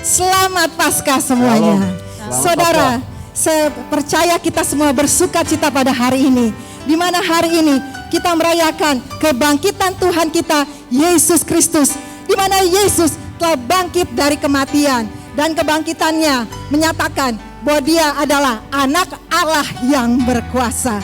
Selamat Paskah semuanya. Selamat Saudara, saya percaya kita semua bersuka cita pada hari ini. Di mana hari ini kita merayakan kebangkitan Tuhan kita, Yesus Kristus. Di mana Yesus telah bangkit dari kematian. Dan kebangkitannya menyatakan bahwa dia adalah anak Allah yang berkuasa.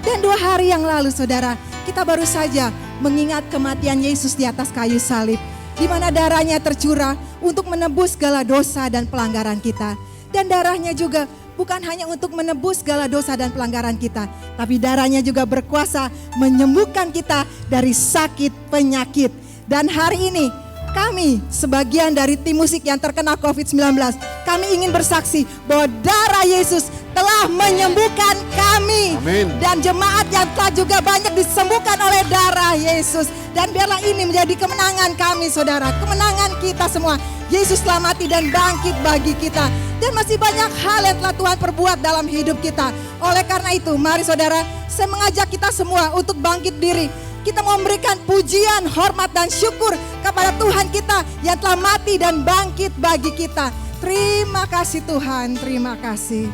Dan 2 hari yang lalu saudara, kita baru saja mengingat kematian Yesus di atas kayu salib. Di mana darahnya tercurah untuk menebus segala dosa dan pelanggaran kita. Dan darahnya juga bukan hanya untuk menebus segala dosa dan pelanggaran kita, tapi darahnya juga berkuasa menyembuhkan kita dari sakit penyakit. Dan hari ini kami sebagian dari tim musik yang terkena COVID-19, kami ingin bersaksi bahwa darah Yesus telah menyembuhkan kami. Amin. Dan jemaat yang telah juga banyak disembuhkan oleh darah Yesus. Dan biarlah ini menjadi kemenangan kami saudara, kemenangan kita semua. Yesus telah mati dan bangkit bagi kita. Dan masih banyak hal yang telah Tuhan perbuat dalam hidup kita. Oleh karena itu mari saudara, saya mengajak kita semua untuk bangkit diri. Kita memberikan pujian, hormat dan syukur kepada Tuhan kita yang telah mati dan bangkit bagi kita. Terima kasih Tuhan, terima kasih.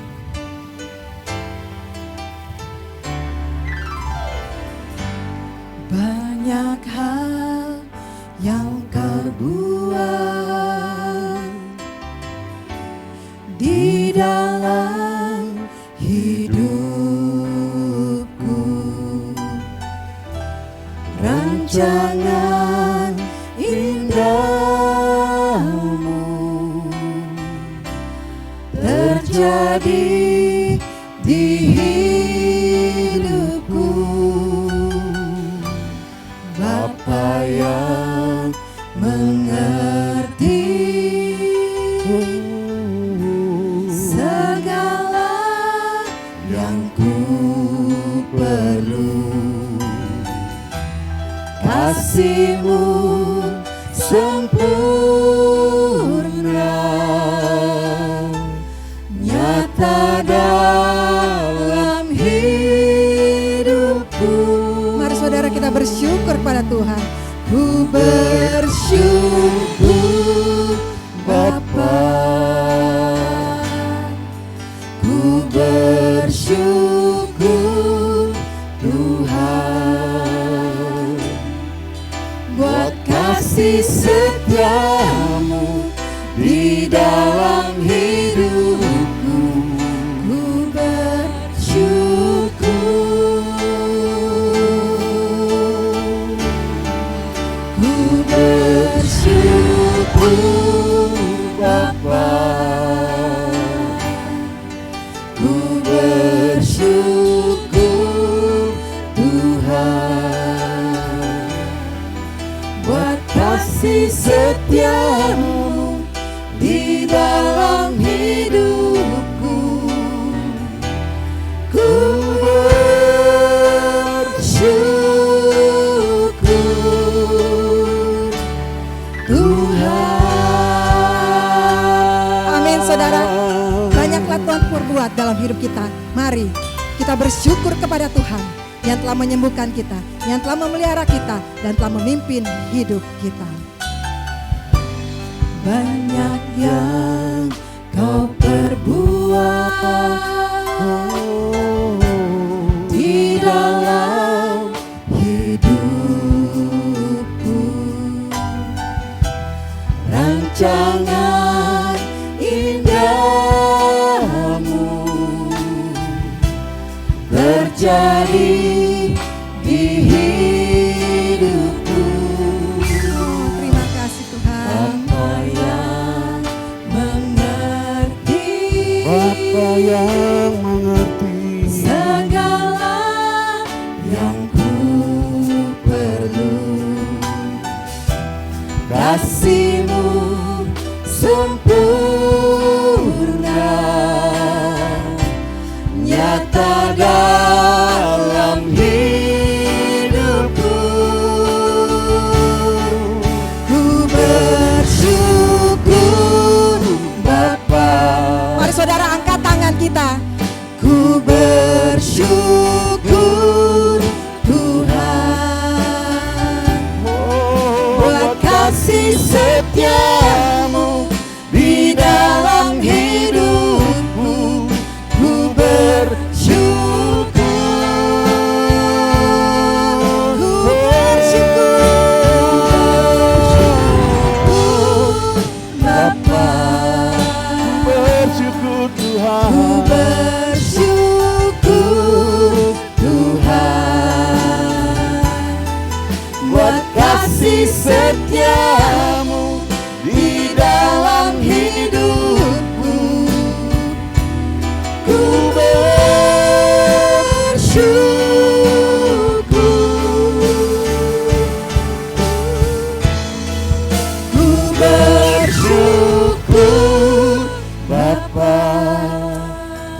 Banyak hal yang Kau buat di dalam hidupku, rancangan indahmu terjadi di hidupku. Bapa yang mengerti segala yang ku perlu, kasih-Mu sempurna nyata dalam hidupku. Mari saudara kita bersyukur pada Tuhan. Ku bersyukur Bapa, ku bersyukur Tuhan, buat kasih setiamu di dalam hidupku. Ku bersyukur, ku bersyukur Bapa, ku bersyukur Tuhan, buat kasih setiamu di dalam hidupku. Ku bersyukur Tuhan. Amin saudara. Banyaklah Tuhan perbuat dalam hidup kita. Mari kita bersyukur kepada Tuhan yang telah menyembuhkan kita, yang telah memelihara kita, dan telah memimpin hidup kita. Banyak yang Kau perbuat di dalam hidupku, rancangan indahmu terjadi di hidupku. Terima kasih Tuhan. Bapa yang mengerti, Bapa yang mengerti segala yang ku perlu, kasih-Mu sempurna nyata dalam hidupku. Ku bersyukur Bapa. Mari saudara angkat tangan kita. Ku bersyukur Tuhan, buat kasih setiamu di dalam kasih setiamu di dalam hidupku. Ku bersyukur Bapa.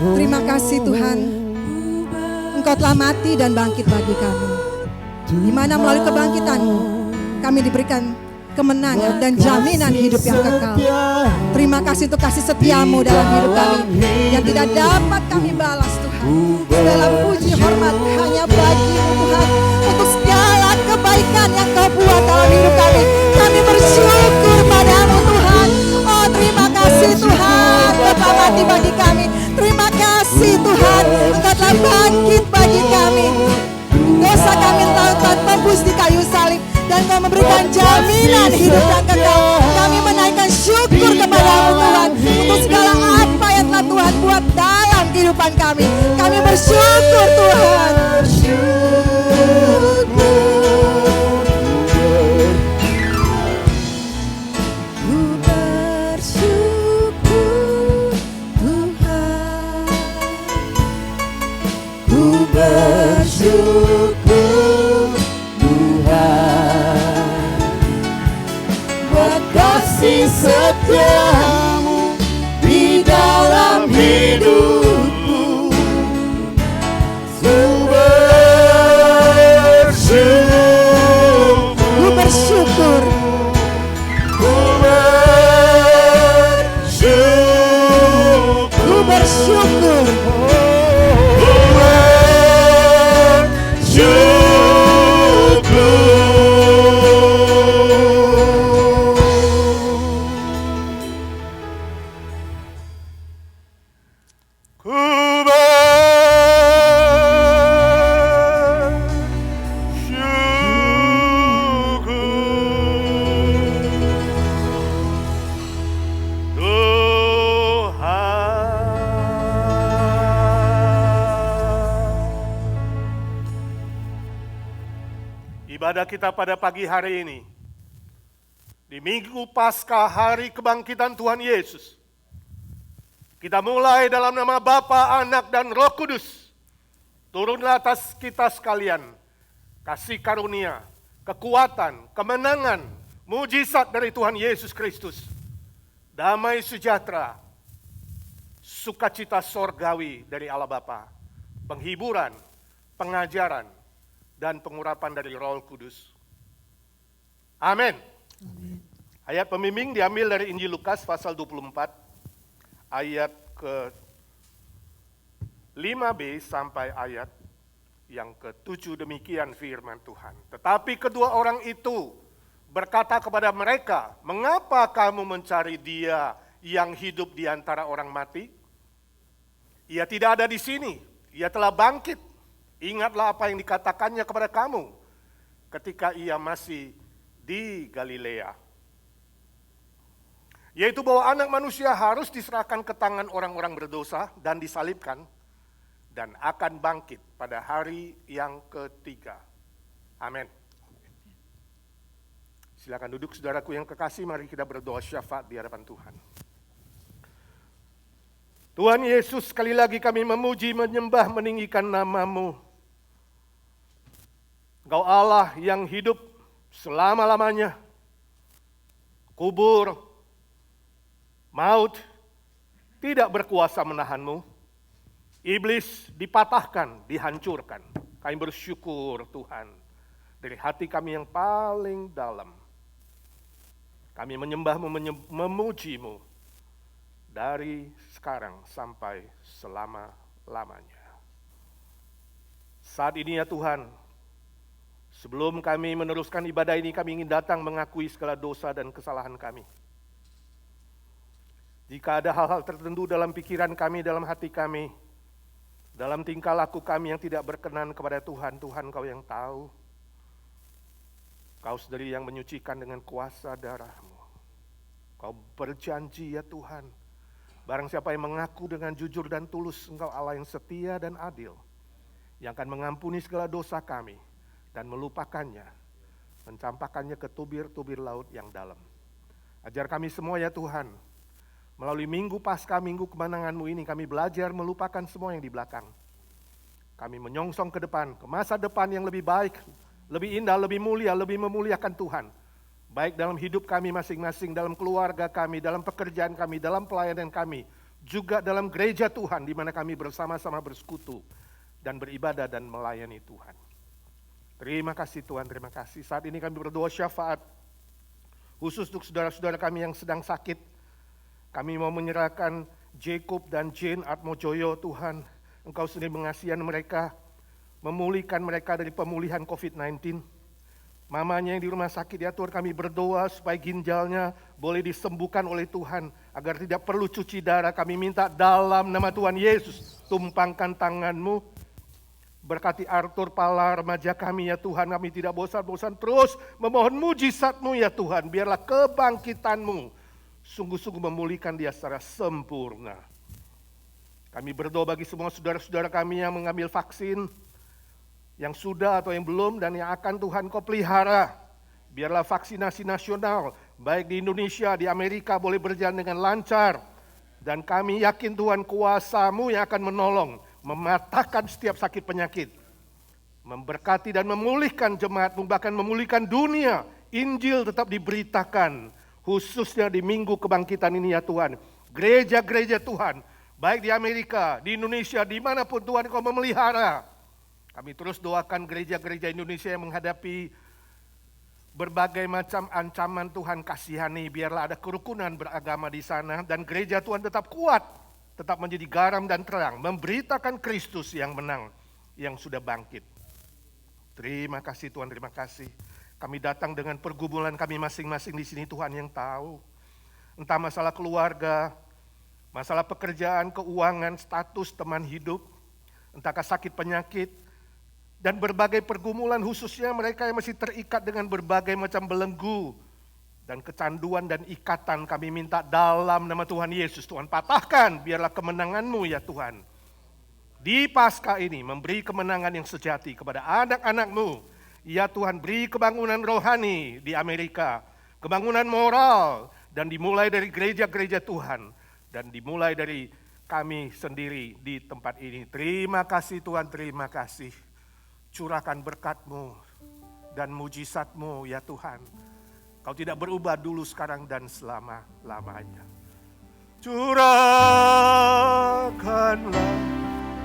Terima kasih Tuhan, Engkau telah mati dan bangkit bagi kami, di mana melalui kebangkitan-Mu kami diberikan kemenangan dan jaminan hidup yang kekal. Terima kasih untuk kasih setiamu dalam hidup kami yang tidak dapat kami balas Tuhan. Segala puji hormat hanya bagi-Mu Tuhan, untuk segala kebaikan yang Kau buat dalam hidup kami. Kami bersyukur padamu Tuhan. Oh terima kasih Tuhan, Engkau telah mati bagi kami. Terima kasih Tuhan, Engkau telah bangkit bagi kami. Dosa kami telah tembus di kayu salib, dan Kau memberikan jaminan hidup yang kekal. Kami menaikkan syukur kepada-Mu Tuhan, untuk segala apa yang telah Tuhan buat dalam kehidupan kami. Kami bersyukur Tuhan. Ku bersyukur Tuhan. Ku bersyukur buat kasih setiamu di dalam hidupku. Ku bersyukur. Ku bersyukur. Ku bersyukur. Ku bersyukur. Ibadah kita pada pagi hari ini, di Minggu Paskah hari kebangkitan Tuhan Yesus, kita mulai dalam nama Bapa, Anak, dan Roh Kudus. Turunlah atas kita sekalian kasih karunia, kekuatan, kemenangan, mujizat dari Tuhan Yesus Kristus, damai sejahtera, sukacita sorgawi dari Allah Bapa, penghiburan, pengajaran, dan pengurapan dari Roh Kudus. Amin. Ayat pembimbing diambil dari Injil Lukas pasal 24 ayat ke 5b sampai ayat yang ke-7. Demikian firman Tuhan. Tetapi kedua orang itu berkata kepada mereka, "Mengapa kamu mencari Dia yang hidup di antara orang mati? Ia tidak ada di sini, Ia telah bangkit. Ingatlah apa yang dikatakannya kepada kamu ketika Ia masih di Galilea, yaitu bahwa Anak Manusia harus diserahkan ke tangan orang-orang berdosa dan disalibkan, dan akan bangkit pada hari yang ketiga." Amin. Silakan duduk saudaraku yang kekasih, mari kita berdoa syafaat di hadapan Tuhan. Tuhan Yesus, sekali lagi kami memuji, menyembah, meninggikan nama-Mu. Engkau Allah yang hidup selama-lamanya. Kubur, maut tidak berkuasa menahan-Mu. Iblis dipatahkan, dihancurkan. Kami bersyukur Tuhan, dari hati kami yang paling dalam. Kami menyembah-Mu, memuji-Mu dari sekarang sampai selama-lamanya. Saat ini ya Tuhan, sebelum kami meneruskan ibadah ini, kami ingin datang mengakui segala dosa dan kesalahan kami. Jika ada hal-hal tertentu dalam pikiran kami, dalam hati kami, dalam tingkah laku kami yang tidak berkenan kepada Tuhan, Tuhan Kau yang tahu. Kau sendiri yang menyucikan dengan kuasa darah-Mu. Kau berjanji ya Tuhan, barang siapa yang mengaku dengan jujur dan tulus, Engkau Allah yang setia dan adil, yang akan mengampuni segala dosa kami dan melupakannya. mencampakkannya ke tubir-tubir laut yang dalam. Ajar kami semua ya Tuhan, melalui minggu Paskah, minggu kemenangan-Mu ini kami belajar melupakan semua yang di belakang. Kami menyongsong ke depan, ke masa depan yang lebih baik, lebih indah, lebih mulia, lebih memuliakan Tuhan. Baik dalam hidup kami masing-masing, dalam keluarga kami, dalam pekerjaan kami, dalam pelayanan kami, juga dalam gereja Tuhan di mana kami bersama-sama bersekutu dan beribadah dan melayani Tuhan. Terima kasih Tuhan, terima kasih. Saat ini kami berdoa syafaat, khusus untuk saudara-saudara kami yang sedang sakit. Kami mau menyerahkan Jacob dan Jane Atmojoyo, Tuhan. Engkau sendiri mengasihan mereka, memulihkan mereka dari pemulihan COVID-19. Mamanya yang di rumah sakit, ya Tuhan, kami berdoa supaya ginjalnya boleh disembuhkan oleh Tuhan, agar tidak perlu cuci darah. Kami minta dalam nama Tuhan Yesus, tumpangkan tangan-Mu. Berkati Arthur Pala, remaja kami ya Tuhan, kami tidak bosan-bosan terus memohon mujizat-Mu ya Tuhan. Biarlah kebangkitan-Mu sungguh-sungguh memulihkan dia secara sempurna. Kami berdoa bagi semua saudara-saudara kami yang mengambil vaksin, yang sudah atau yang belum dan yang akan Tuhan Kau pelihara. Biarlah vaksinasi nasional, baik di Indonesia, di Amerika boleh berjalan dengan lancar. Dan kami yakin Tuhan kuasa-Mu yang akan menolong, mematahkan setiap sakit penyakit. Memberkati dan memulihkan jemaat-Mu, bahkan memulihkan dunia. Injil tetap diberitakan, khususnya di minggu kebangkitan ini ya Tuhan. Gereja-gereja Tuhan, baik di Amerika, di Indonesia, dimanapun Tuhan Kau memelihara. Kami terus doakan gereja-gereja Indonesia yang menghadapi berbagai macam ancaman. Tuhan kasihani, biarlah ada kerukunan beragama di sana. Dan gereja Tuhan tetap kuat, tetap menjadi garam dan terang, memberitakan Kristus yang menang, yang sudah bangkit. Terima kasih Tuhan, terima kasih. Kami datang dengan pergumulan kami masing-masing di sini, Tuhan yang tahu. Entah masalah keluarga, masalah pekerjaan, keuangan, status, teman hidup, entahkah sakit penyakit, dan berbagai pergumulan khususnya mereka yang masih terikat dengan berbagai macam belenggu dan kecanduan dan ikatan. Kami minta dalam nama Tuhan Yesus, Tuhan patahkan, biarlah kemenangan-Mu ya Tuhan. Di Paskah ini memberi kemenangan yang sejati kepada anak-anak-Mu. Ya Tuhan, beri kebangunan rohani di Amerika, kebangunan moral, dan dimulai dari gereja-gereja Tuhan. Dan dimulai dari kami sendiri di tempat ini. Terima kasih Tuhan, terima kasih. Curahkan berkat-Mu dan mujizat-Mu ya Tuhan. Kau tidak berubah dulu, sekarang, dan selama-lamanya. Curahkanlah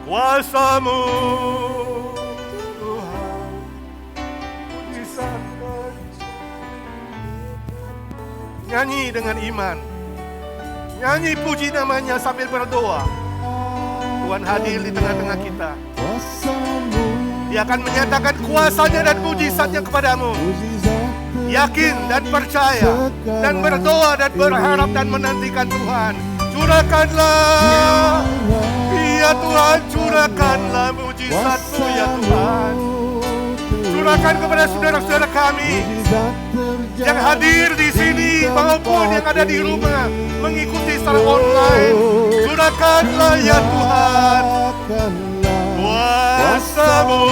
kuasa-Mu Tuhan. Mujizat-Mu. Nyanyi dengan iman. Nyanyi puji namanya sambil berdoa. Tuhan hadir di tengah-tengah kita. Dia akan menyatakan kuasa-Nya dan mujizat-Nya kepadamu. Yakin dan percaya dan berdoa dan berharap dan menantikan Tuhan. Curahkanlah, ya Tuhan, curahkanlah mujizat-Mu ya Tuhan. Curahkan kepada saudara-saudara kami yang hadir di sini maupun yang ada di rumah mengikuti secara online. Curahkanlah ya Tuhan kuasa-Mu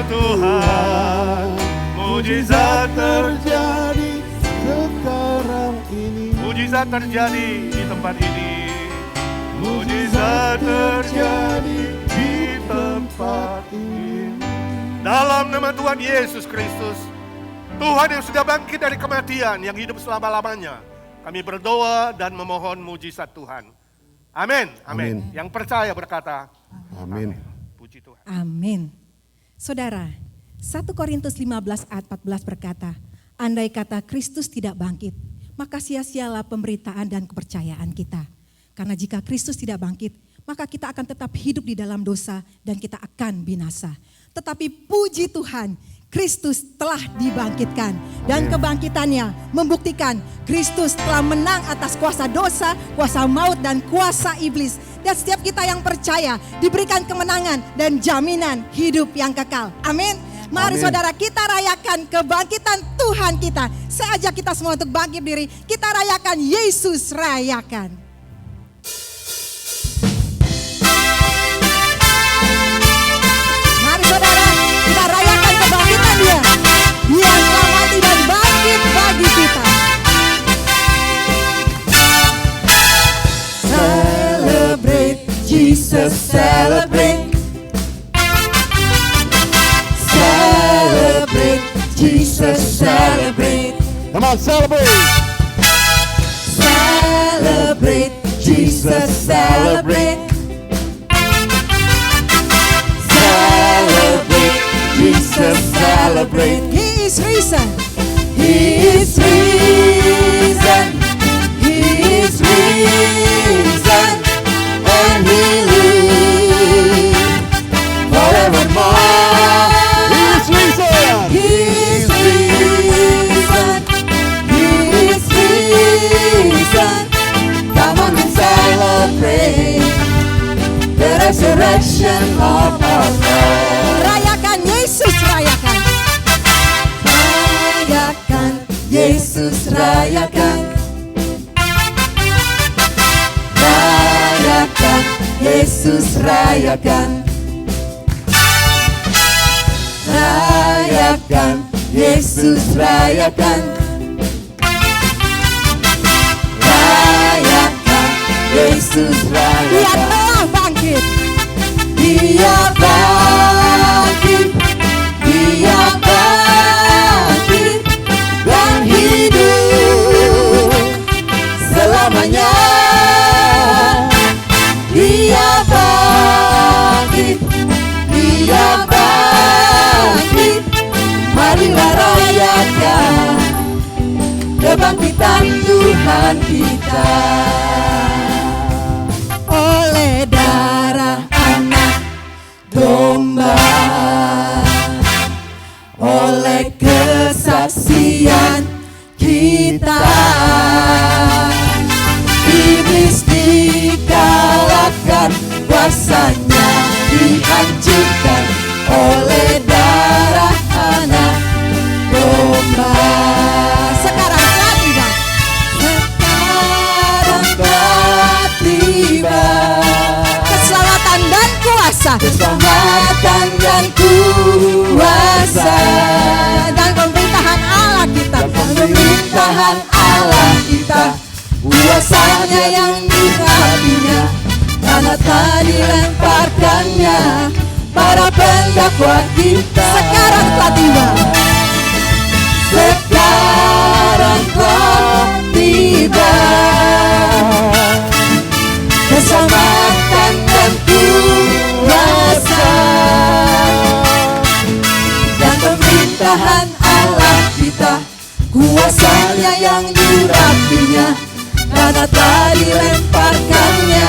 Tuhan. Mujizat terjadi sekarang ini. Mujizat terjadi di tempat ini. Mujizat terjadi di tempat ini. Dalam nama Tuhan Yesus Kristus, Tuhan yang sudah bangkit dari kematian, yang hidup selama-lamanya, kami berdoa dan memohon mujizat Tuhan. Amin. Amin. Yang percaya berkata, Amin. Puji Tuhan. Amin. Saudara, 1 Korintus 15 ayat 14 berkata, andai kata Kristus tidak bangkit, maka sia-sialah pemberitaan dan kepercayaan kita. Karena jika Kristus tidak bangkit, maka kita akan tetap hidup di dalam dosa dan kita akan binasa. Tetapi puji Tuhan, Kristus telah dibangkitkan. Dan kebangkitannya membuktikan Kristus telah menang atas kuasa dosa, kuasa maut, dan kuasa iblis. Dan setiap kita yang percaya diberikan kemenangan dan jaminan hidup yang kekal. Amin. Mari saudara, kita rayakan kebangkitan Tuhan kita. Saya ajak kita semua untuk bangkit diri. Kita rayakan, Yesus rayakan. Mari saudara, kita rayakan kebangkitan Dia. Dia celebrate. Celebrate, Jesus, celebrate. Come on, celebrate. Celebrate, Jesus, celebrate. Celebrate, Jesus, celebrate. He is risen. He is risen. He is risen. And He lives forevermore. He is risen. He is risen. He is risen. Come on and celebrate the resurrection of our Lord. Rayakan Yesus, rayakan. Rayakan Yesus, rayakan. Rayakan Yesus, rayakan. Rayakan Yesus, rayakan. Rayakan Yesus, Dia rayakan. telah bangkit. Dia bangkit, Dia bangkit dan hidup selamanya. Dia bangkit, Dia bangkit. Marilah rayakan kebangkitan Tuhan kita. Oleh darah anak domba, oleh kesaksian kita, iblis dikalahkan, kuasanya dihancurkan oleh darah anak domba. Sekarang telah tiba. Sekarang telah tiba Keselamatan dan kuasa. keselamatan dan kuasa Dan pemerintahan Allah kita. dan pemerintahan Allah kita, kuasanya yang dihatinya, karena telah dilemparkannya para pendakwa kita. Sekarang telah tiba. Sekarang telah tiba keselamatan dan kuasa dan pemerintahan Allah kita, kuasanya yang dirapinya, karena telah dilemparkannya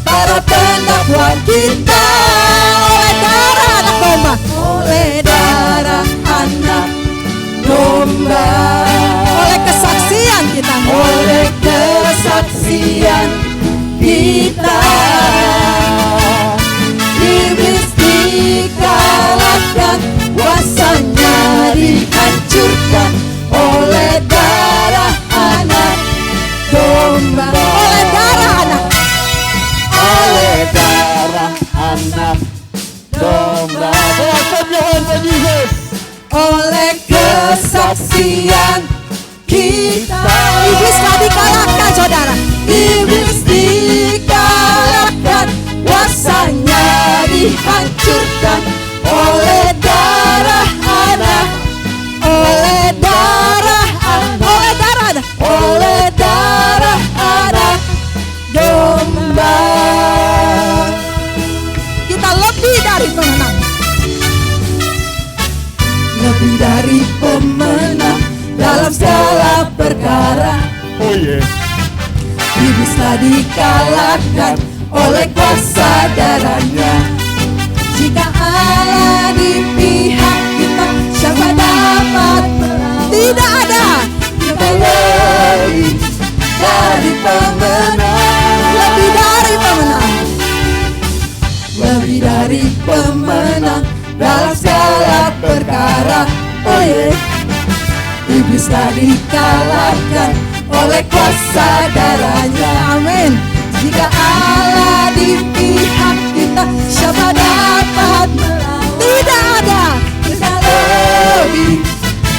para pendakwa kita. Oleh darah anak domba, oleh darah anak domba, Oleh kesaksian kita. oleh kesaksian kita, iblis dikalahkan, kuasanya dihancurkan oleh darah anak domba. Oleh darah anak. Oleh darah anak domba. Oleh kesaksian kita, Iblis telah dikalahkan, saudara. iblis dikalahkan, kuasanya dihancurkan oleh darah anak, oleh darah anak, Oleh darah anak. oleh darah anak domba. Kita lebih dari pemenang. Lebih dari pemenang dalam segala perkara. Oh yeah. Iblis telah dikalahkan oleh kuasa darahnya. Jika Allah di pihak kita, siapa dapat melawan? Tidak ada. Kita lebih dari pemenang. Lebih dari pemenang. Lebih dari pemenang dalam segala perkara. Oh yeah. Iblis telah dikalahkan oleh kuasa darahnya. Amin. Jika Allah di pihak kita, siapa dapat melawan? Tidak ada. Kita lebih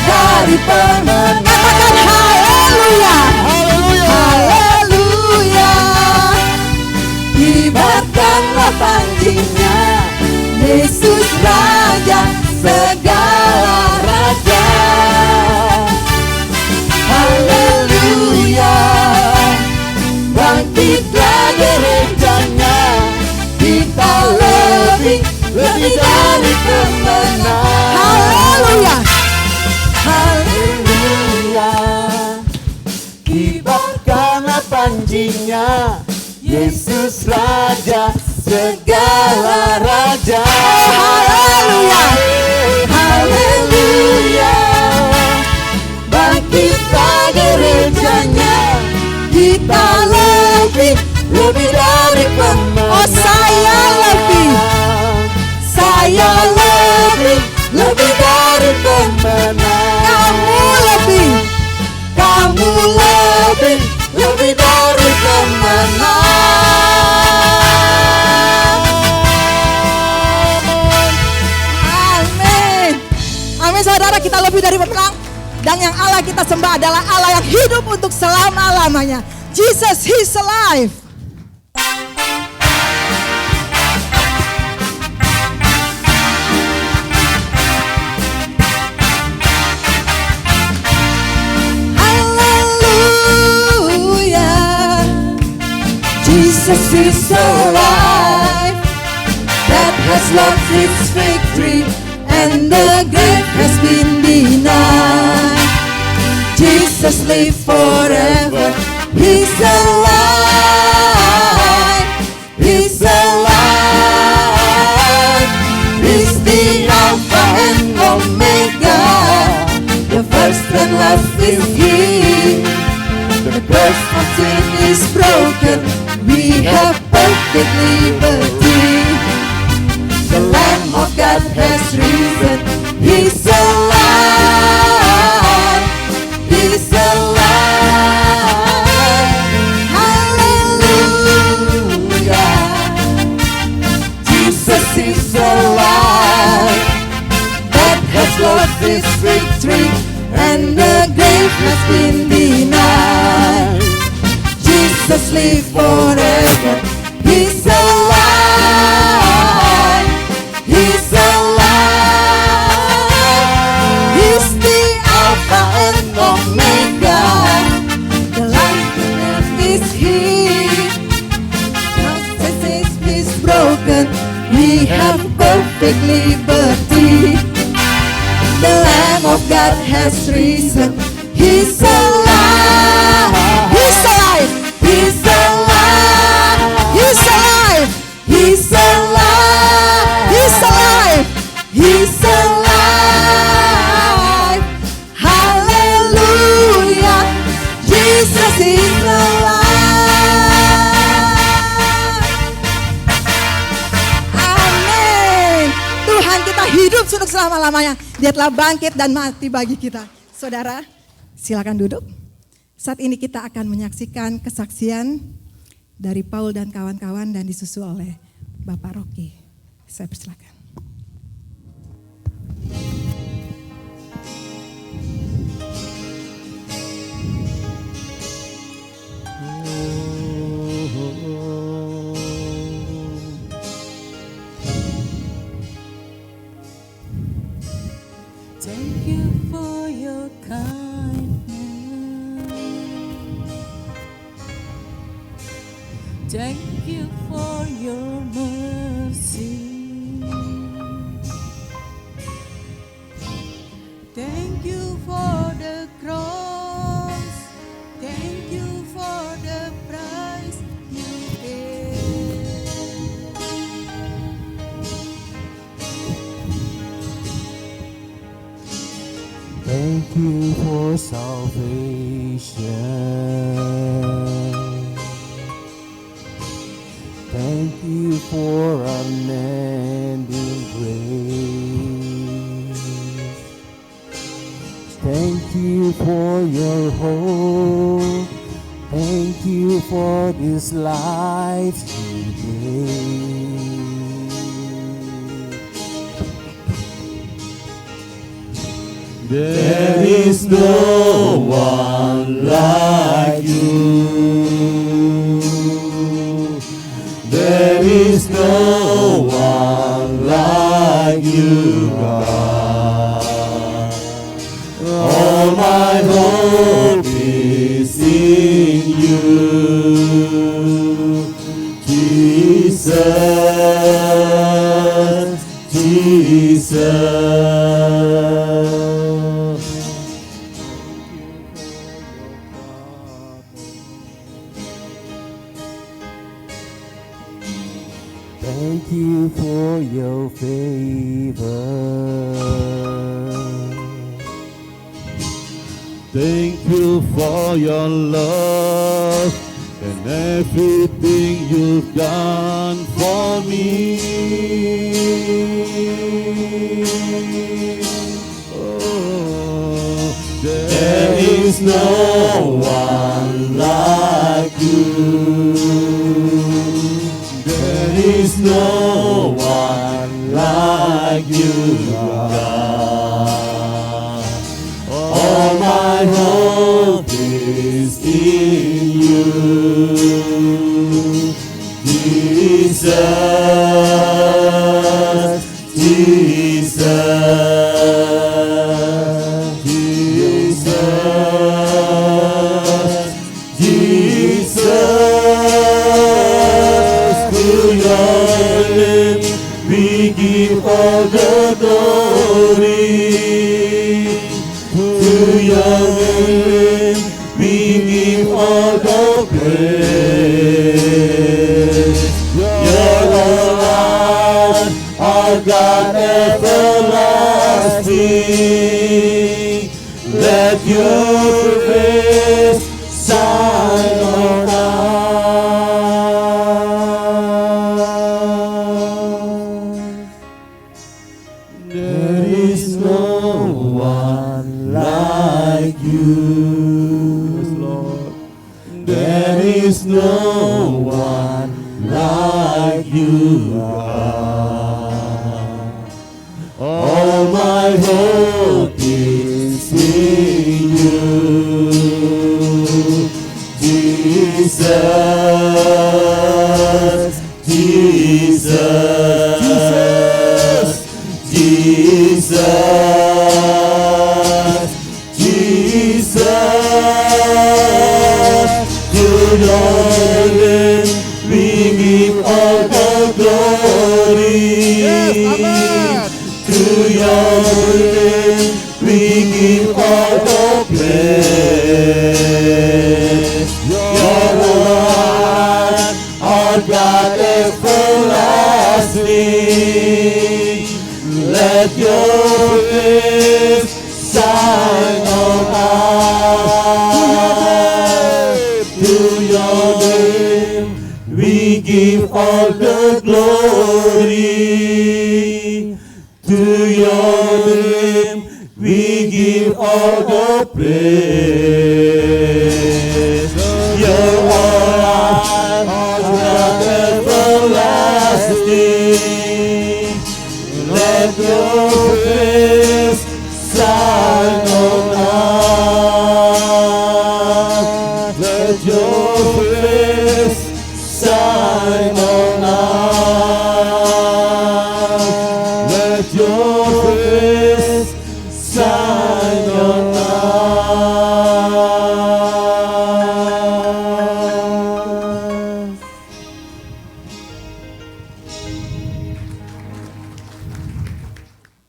dari pemenang. Katakan haleluya. Haleluya. Kibarkanlah panji lebih dari pemenang. Kamu lebih dari pemenang. Amin. Amin saudara, kita lebih dari pemenang. Dan yang Allah kita sembah adalah Allah yang hidup untuk selama-lamanya. Jesus, He's alive. Hallelujah, Jesus is alive. That has lost its victory, and the grave has been denied. Jesus lives forever. He's alive. He's alive. He's the Alpha and Omega. The first and last is He. The curse of sin is broken. We have perfect liberty. The Lamb of God has risen. He's alive. He's alive. Hallelujah. Jesus is alive. That has lost its victory, and the grave has been denied. Jesus lives forever. He's alive. He's alive. He's the Alpha and Omega. The life is He. Justice is broken. We have perfect liberty. The Lamb of God has risen. He's alive. He's alive. He's alive. He's alive. He's alive. He's alive. He's alive. Hallelujah. Jesus is alive. Amin. Tuhan kita hidup untuk selama-lamanya. Dia telah bangkit dan mati bagi kita. Saudara, silakan duduk. Saat ini kita akan menyaksikan kesaksian dari Paul dan kawan-kawan dan disusul oleh Bapak Rocky. Saya persilakan. Thank you for your kindness. Thank you for your mercy. Thank you for the cross. Thank you for the price you paid. Thank you for salvation. Thank you for unending grace. Thank you for your hope. Thank you for this life you gave. There is no one like you. There is no one like you, God. All my hope is in you, Jesus, Jesus. Thank you for your favor. Thank you for your love and everything you've done for me. Oh, there is no one like you. There is no one like you, God. All my hope is in you, Jesus, Jesus, Jesus, Jesus. To your name we give all the glory. To your name we give all the praise. You're the Lord, our God everlasting. Let your face shine on us. There is no one like you. Yes, Lord. There is no one like you, God. All my hope is in you, Jesus, Jesus, Jesus, Jesus. To your name we give all the glory. Yes, amen. To your name we give all the praise. You're the Lord, our God everlasting. Let your face shine on us. To your name we give all the glory. To your name we give all the praise. You're our God everlasting. Let your face shine on us. Let your face shine on us. Let your face shine on us.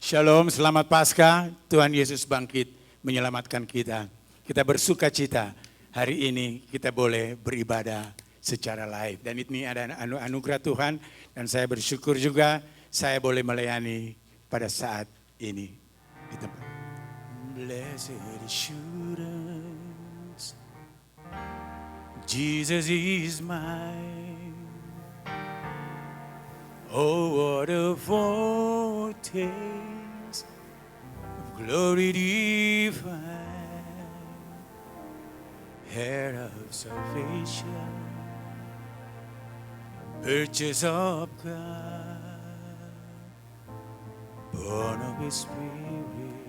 Shalom, selamat Paskah. Tuhan Yesus bangkit menyelamatkan kita. Kita bersuka cita hari ini kita boleh beribadah secara live. Dan ini ada anugerah Tuhan dan saya bersyukur juga saya boleh melayani pada saat ini. Kita Blessed assurance, Jesus is mine. Oh, what a foretaste of glory divine, heir of salvation, purchase of God, born of His Spirit,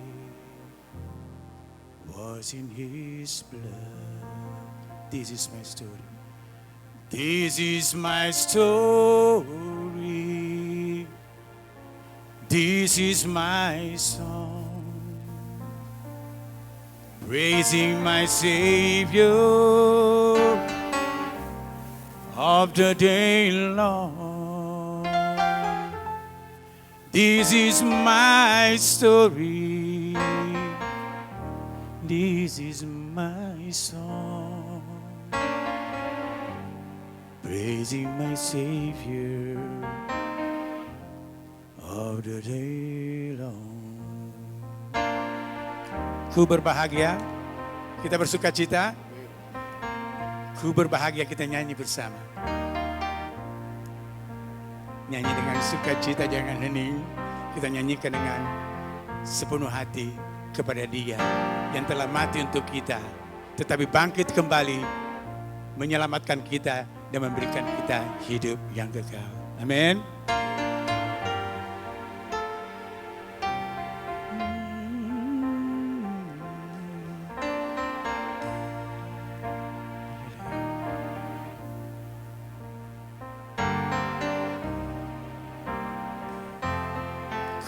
was in His blood. This is my story. This is my story. This is my song, praising my Savior of the day long. This is my story. This is my song, praising my Savior of the day long. Ku berbahagia, kita bersuka cita. Ku berbahagia, kita nyanyi bersama. Nyanyi dengan sukacita, jangan hening. Kita nyanyikan dengan sepenuh hati kepada Dia yang telah mati untuk kita, tetapi bangkit kembali, menyelamatkan kita dan memberikan kita hidup yang kekal. Amin.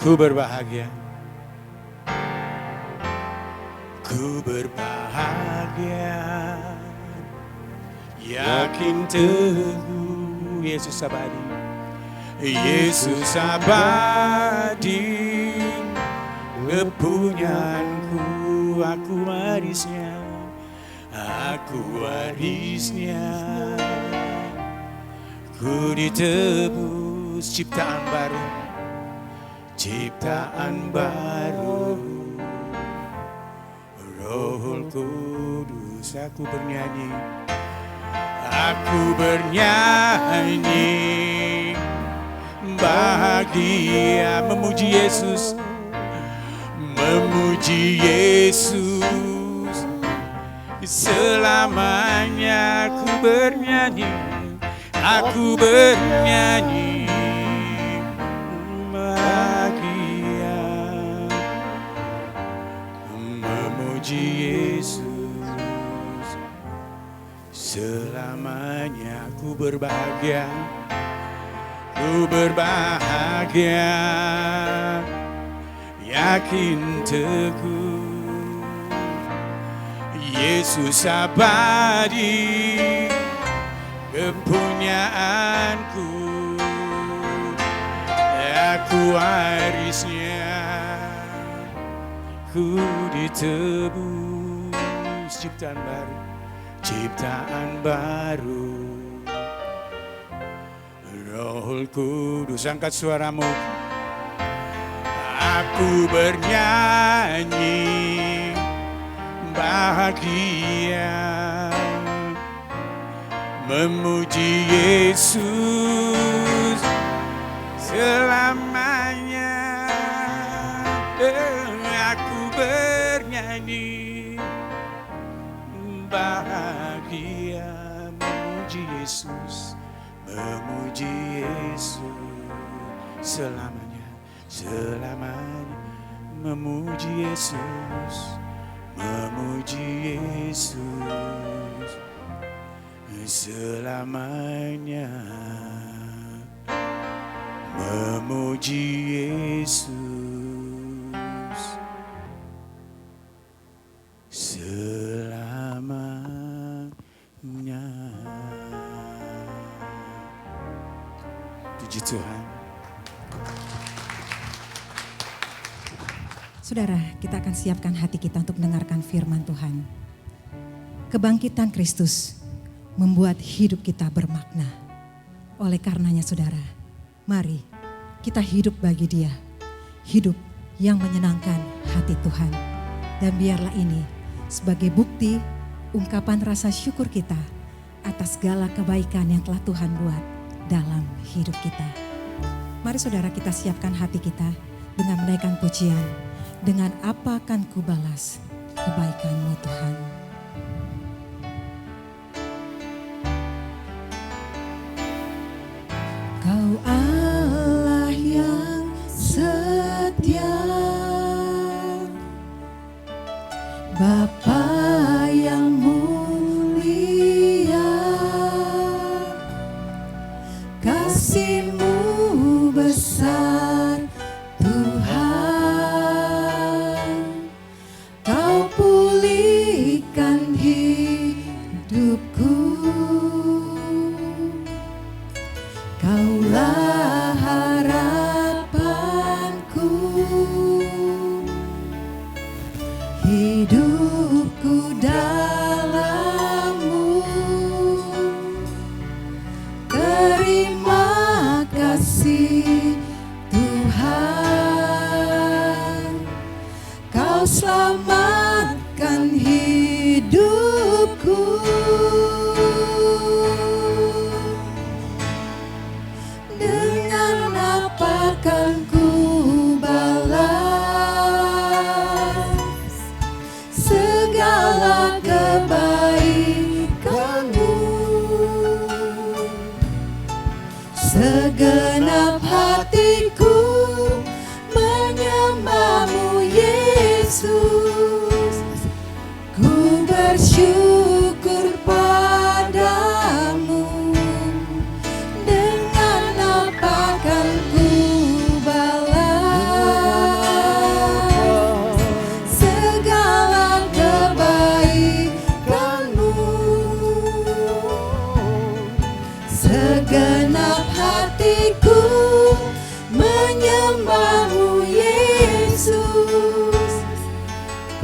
Ku berbahagia, ku berbahagia, yakin teguh Yesus abadi, Yesus abadi, kepunyaanku, aku warisnya, ku ditebus ciptaan baru. Ciptaan baru, Roh Kudus, aku bernyanyi, bahagia, memuji Yesus, selamanya aku bernyanyi, Yesus, selamanya ku berbahagia, yakin teguh, Yesus abadi, kepunyaanku, aku warisnya. Ku ditebus ciptaan baru, Roh Kudus, angkat suaramu. Aku bernyanyi bahagia, memuji Yesus selamanya. Aku bernyanyi bahagia, memuji Yesus selamanya, memuji Yesus, selamanya, memuji Yesus selamanya. Puji Tuhan. Saudara, kita akan siapkan hati kita untuk mendengarkan firman Tuhan. Kebangkitan Kristus membuat hidup kita bermakna. Oleh karenanya saudara, mari kita hidup bagi Dia. Hidup yang menyenangkan hati Tuhan. Dan biarlah ini sebagai bukti ungkapan rasa syukur kita atas segala kebaikan yang telah Tuhan buat dalam hidup kita. Mari saudara, kita siapkan hati kita dengan menaikkan pujian. Dengan apa akan ku balas kebaikan-Mu Tuhan. Kau Allah yang setia, Bapa yang mulia, kasih-Mu besar Tuhan. Kau pulihkan hidupku, Kaulah harapanku, hidupku dalam-Mu. Terima kasih Tuhan, Kau selamatkan hidupku. Dengan apa akan ku balas Segenap hatiku menyembah-Mu Yesus. Ku bersyukur padamu. Dengan apa kan ku balas segala kebaikan-Mu. Segenap hatiku menyembah-Mu Yesus.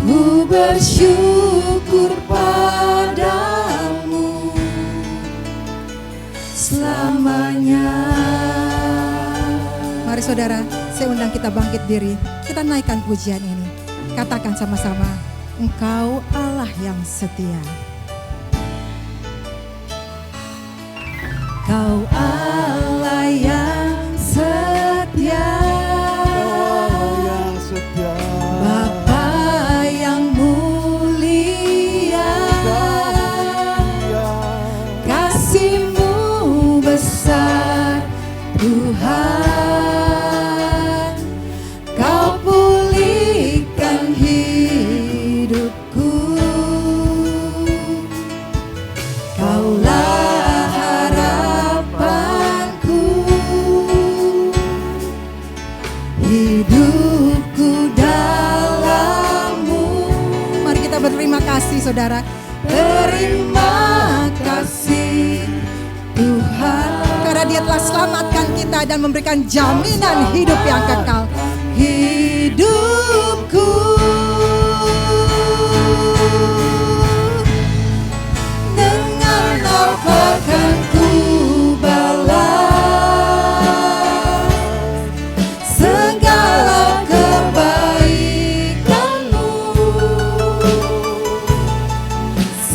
Ku bersyukur padamu selamanya. Mari saudara, saya undang kita bangkit diri. Kita naikkan pujian ini. Katakan sama-sama, Engkau Allah yang setia. Kau Allah yang setia, Bapa yang mulia, kasih-Mu besar Tuhan. Kau pulihkan hidupku. Kaulah harapanku, hidupku dalam-Mu. Mari kita berterima kasih saudara. Terima kasih Tuhan, Karena Dia telah selamatkan kita dan memberikan jaminan hidup yang kekal. hidupku. Dengan apa kan ku balas segala kebaikan-Mu.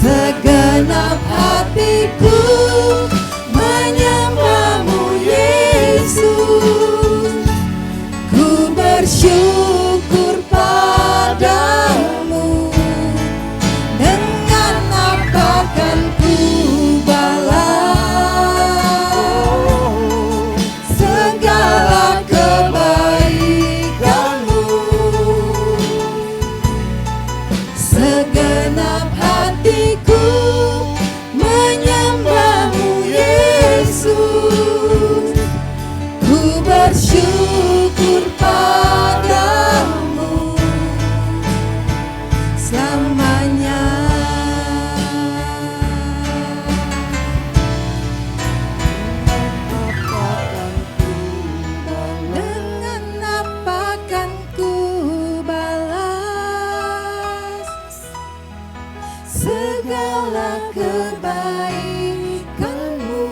Segenap hatiku menyembah-Mu Yesus. Ku bersyukur padamu. Dengan apa kan ku balas segala kebaikan-Mu. Segenap hatiku menyembah-Mu Yesus. Ku bersyukur padamu selamanya. Dengan apa kan ku balas segala kebaikan-Mu.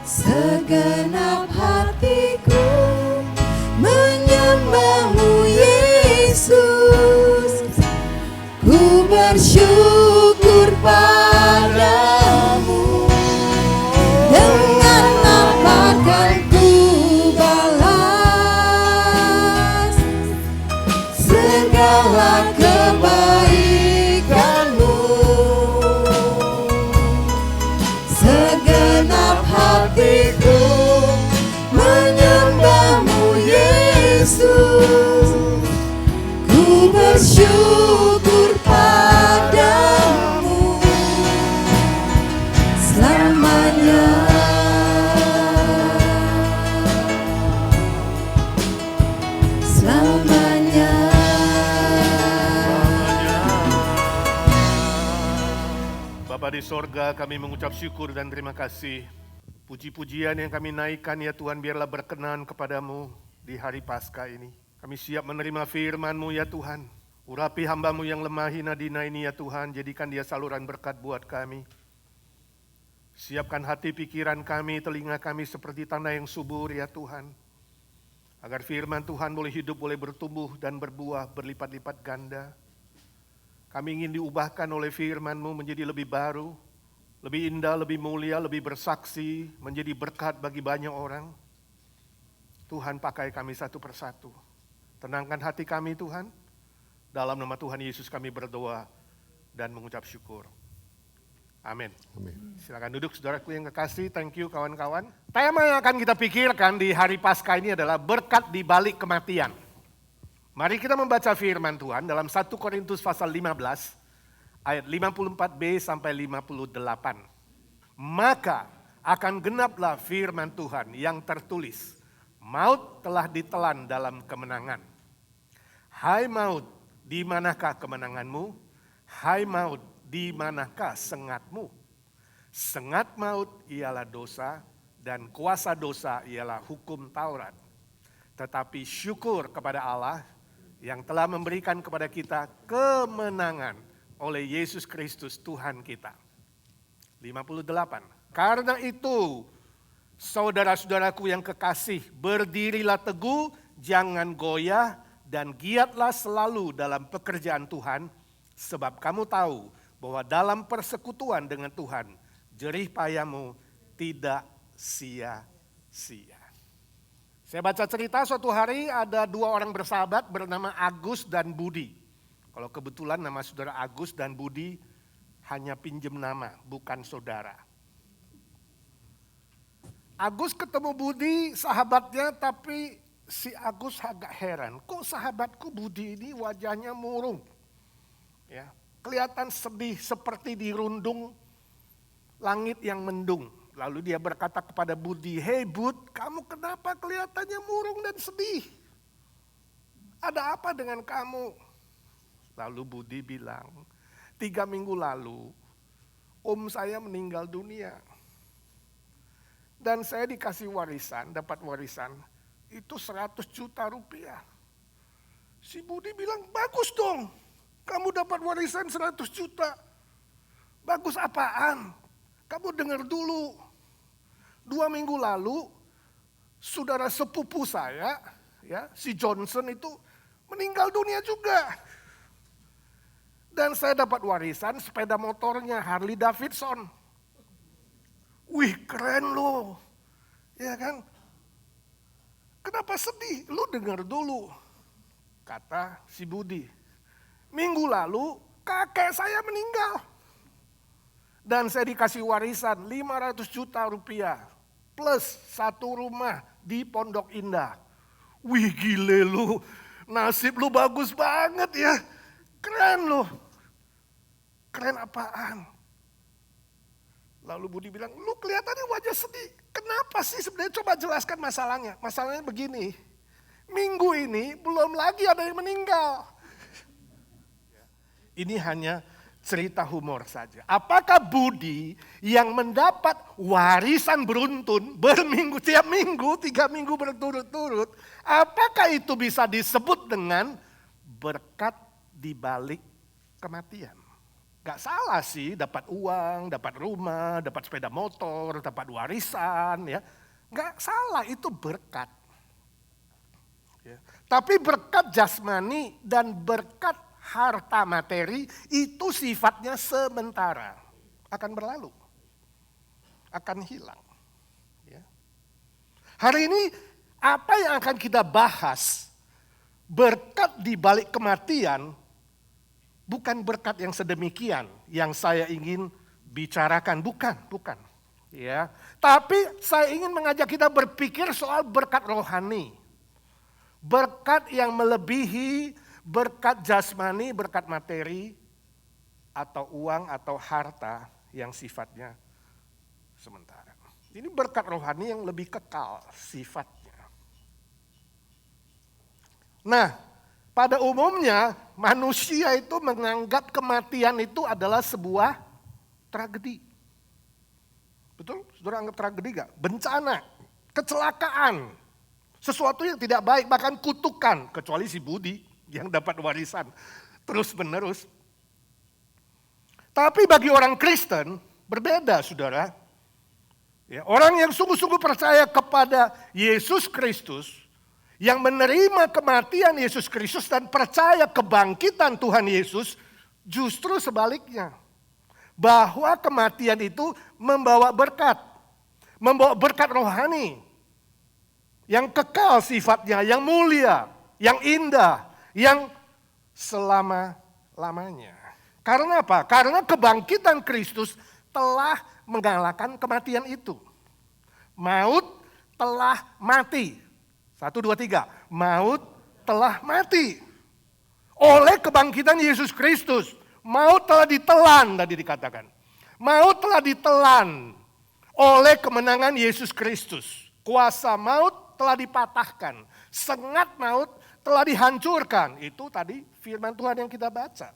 Segenap hatiku menyembah-Mu Yesus. Ku bersyukur padamu. Dengan apa kan ku balas segala kebaikan-Mu. Segenap hatiku menyembah-Mu Yesus. Ku bersyukur padamu selamanya. Selamanya. Bapa di sorga, kami mengucap syukur dan terima kasih. Puji-pujian yang kami naikkan ya Tuhan, biarlah berkenan kepadamu di hari Paskah ini. Kami siap menerima firman-Mu ya Tuhan. Urapi hamba-Mu yang lemah hina dina ini ya Tuhan, jadikan dia saluran berkat buat kami. Siapkan hati pikiran kami, telinga kami seperti tanah yang subur ya Tuhan. Agar firman Tuhan boleh hidup, boleh bertumbuh dan berbuah berlipat-lipat ganda. Kami ingin diubahkan oleh firman-Mu menjadi lebih baru, lebih indah, lebih mulia, lebih bersaksi, menjadi berkat bagi banyak orang. Tuhan pakai kami satu persatu. Tenangkan hati kami Tuhan. Dalam nama Tuhan Yesus kami berdoa dan mengucap syukur. Amin. Amin. Silakan duduk saudaraku yang kekasih, thank you kawan-kawan. Tema yang akan kita pikirkan di hari Paskah ini adalah berkat di balik kematian. Mari kita membaca firman Tuhan dalam 1 Korintus pasal 15 ayat 54b sampai 58. Maka akan genaplah firman Tuhan yang tertulis, maut telah ditelan dalam kemenangan. Hai maut, di manakah kemenanganmu? Hai maut, di manakah sengatmu? Sengat maut ialah dosa dan kuasa dosa ialah hukum Taurat. Tetapi syukur kepada Allah yang telah memberikan kepada kita kemenangan oleh Yesus Kristus Tuhan kita. 58. Karena itu, saudara-saudaraku yang kekasih, berdirilah teguh, jangan goyah, dan giatlah selalu dalam pekerjaan Tuhan, sebab kamu tahu bahwa dalam persekutuan dengan Tuhan, jerih payahmu tidak sia-sia. Saya baca cerita suatu hari ada dua orang bersahabat bernama Agus dan Budi. Kalau kebetulan nama saudara Agus dan Budi hanya pinjem nama, bukan saudara. Agus ketemu Budi, sahabatnya, tapi si Agus agak heran. Kok sahabatku Budi ini wajahnya murung? Ya, kelihatan sedih seperti dirundung langit yang mendung. Lalu dia berkata kepada Budi, "Hei Bud, kamu kenapa kelihatannya murung dan sedih? Ada apa dengan kamu?" Lalu Budi bilang, 3 minggu lalu om saya meninggal dunia. Dan saya dikasih warisan, dapat warisan, itu 100 juta rupiah. Si Budi bilang, "Bagus dong, kamu dapat warisan 100 juta. Bagus apaan? Kamu dengar dulu. 2 minggu lalu, saudara sepupu saya, ya, si Johnson itu meninggal dunia juga. Dan saya dapat warisan sepeda motornya Harley Davidson. Wih, keren loh. Ya kan? Kenapa sedih? Lu dengar dulu," kata si Budi. "Minggu lalu kakek saya meninggal. Dan saya dikasih warisan 500 juta rupiah. Plus 1 rumah di Pondok Indah." Wih, gile lu. Nasib lu bagus banget ya. Keren lu. Keren apaan? Lalu Budi bilang, "Lu kelihatannya wajah sedih. Kenapa sih sebenarnya? Coba jelaskan masalahnya." Masalahnya begini, minggu ini belum lagi ada yang meninggal. Ini hanya cerita humor saja. Apakah Budi yang mendapat warisan beruntun berminggu, tiap minggu, 3 minggu berturut-turut, apakah itu bisa disebut dengan berkat di balik kematian? Gak salah sih dapat uang, dapat rumah, dapat sepeda motor, dapat warisan, ya. Gak salah, itu berkat. Ya. Tapi berkat jasmani dan berkat harta materi itu sifatnya sementara, akan berlalu, akan hilang. Ya. Hari ini apa yang akan kita bahas, berkat di balik kematian, bukan berkat yang sedemikian yang saya ingin bicarakan, bukan. Ya, tapi saya ingin mengajak kita berpikir soal berkat rohani. Berkat yang melebihi berkat jasmani, berkat materi, atau uang atau harta yang sifatnya sementara. Ini berkat rohani yang lebih kekal sifatnya. Nah, pada umumnya manusia itu menganggap kematian itu adalah sebuah tragedi. Betul? Saudara anggap tragedi gak? Bencana, kecelakaan, sesuatu yang tidak baik, bahkan kutukan. Kecuali si Budi yang dapat warisan terus menerus. Tapi bagi orang Kristen berbeda, saudara. Ya, orang yang sungguh-sungguh percaya kepada Yesus Kristus, yang menerima kematian Yesus Kristus dan percaya kebangkitan Tuhan Yesus, justru sebaliknya. Bahwa kematian itu membawa berkat rohani, yang kekal sifatnya, yang mulia, yang indah, yang selama-lamanya. Karena apa? Karena kebangkitan Kristus telah mengalahkan kematian itu. Maut telah mati. 1, 2, 3. Maut telah mati. Oleh kebangkitan Yesus Kristus. Maut telah ditelan tadi dikatakan. Maut telah ditelan oleh kemenangan Yesus Kristus. Kuasa maut telah dipatahkan. Sengat maut telah dihancurkan. Itu tadi firman Tuhan yang kita baca.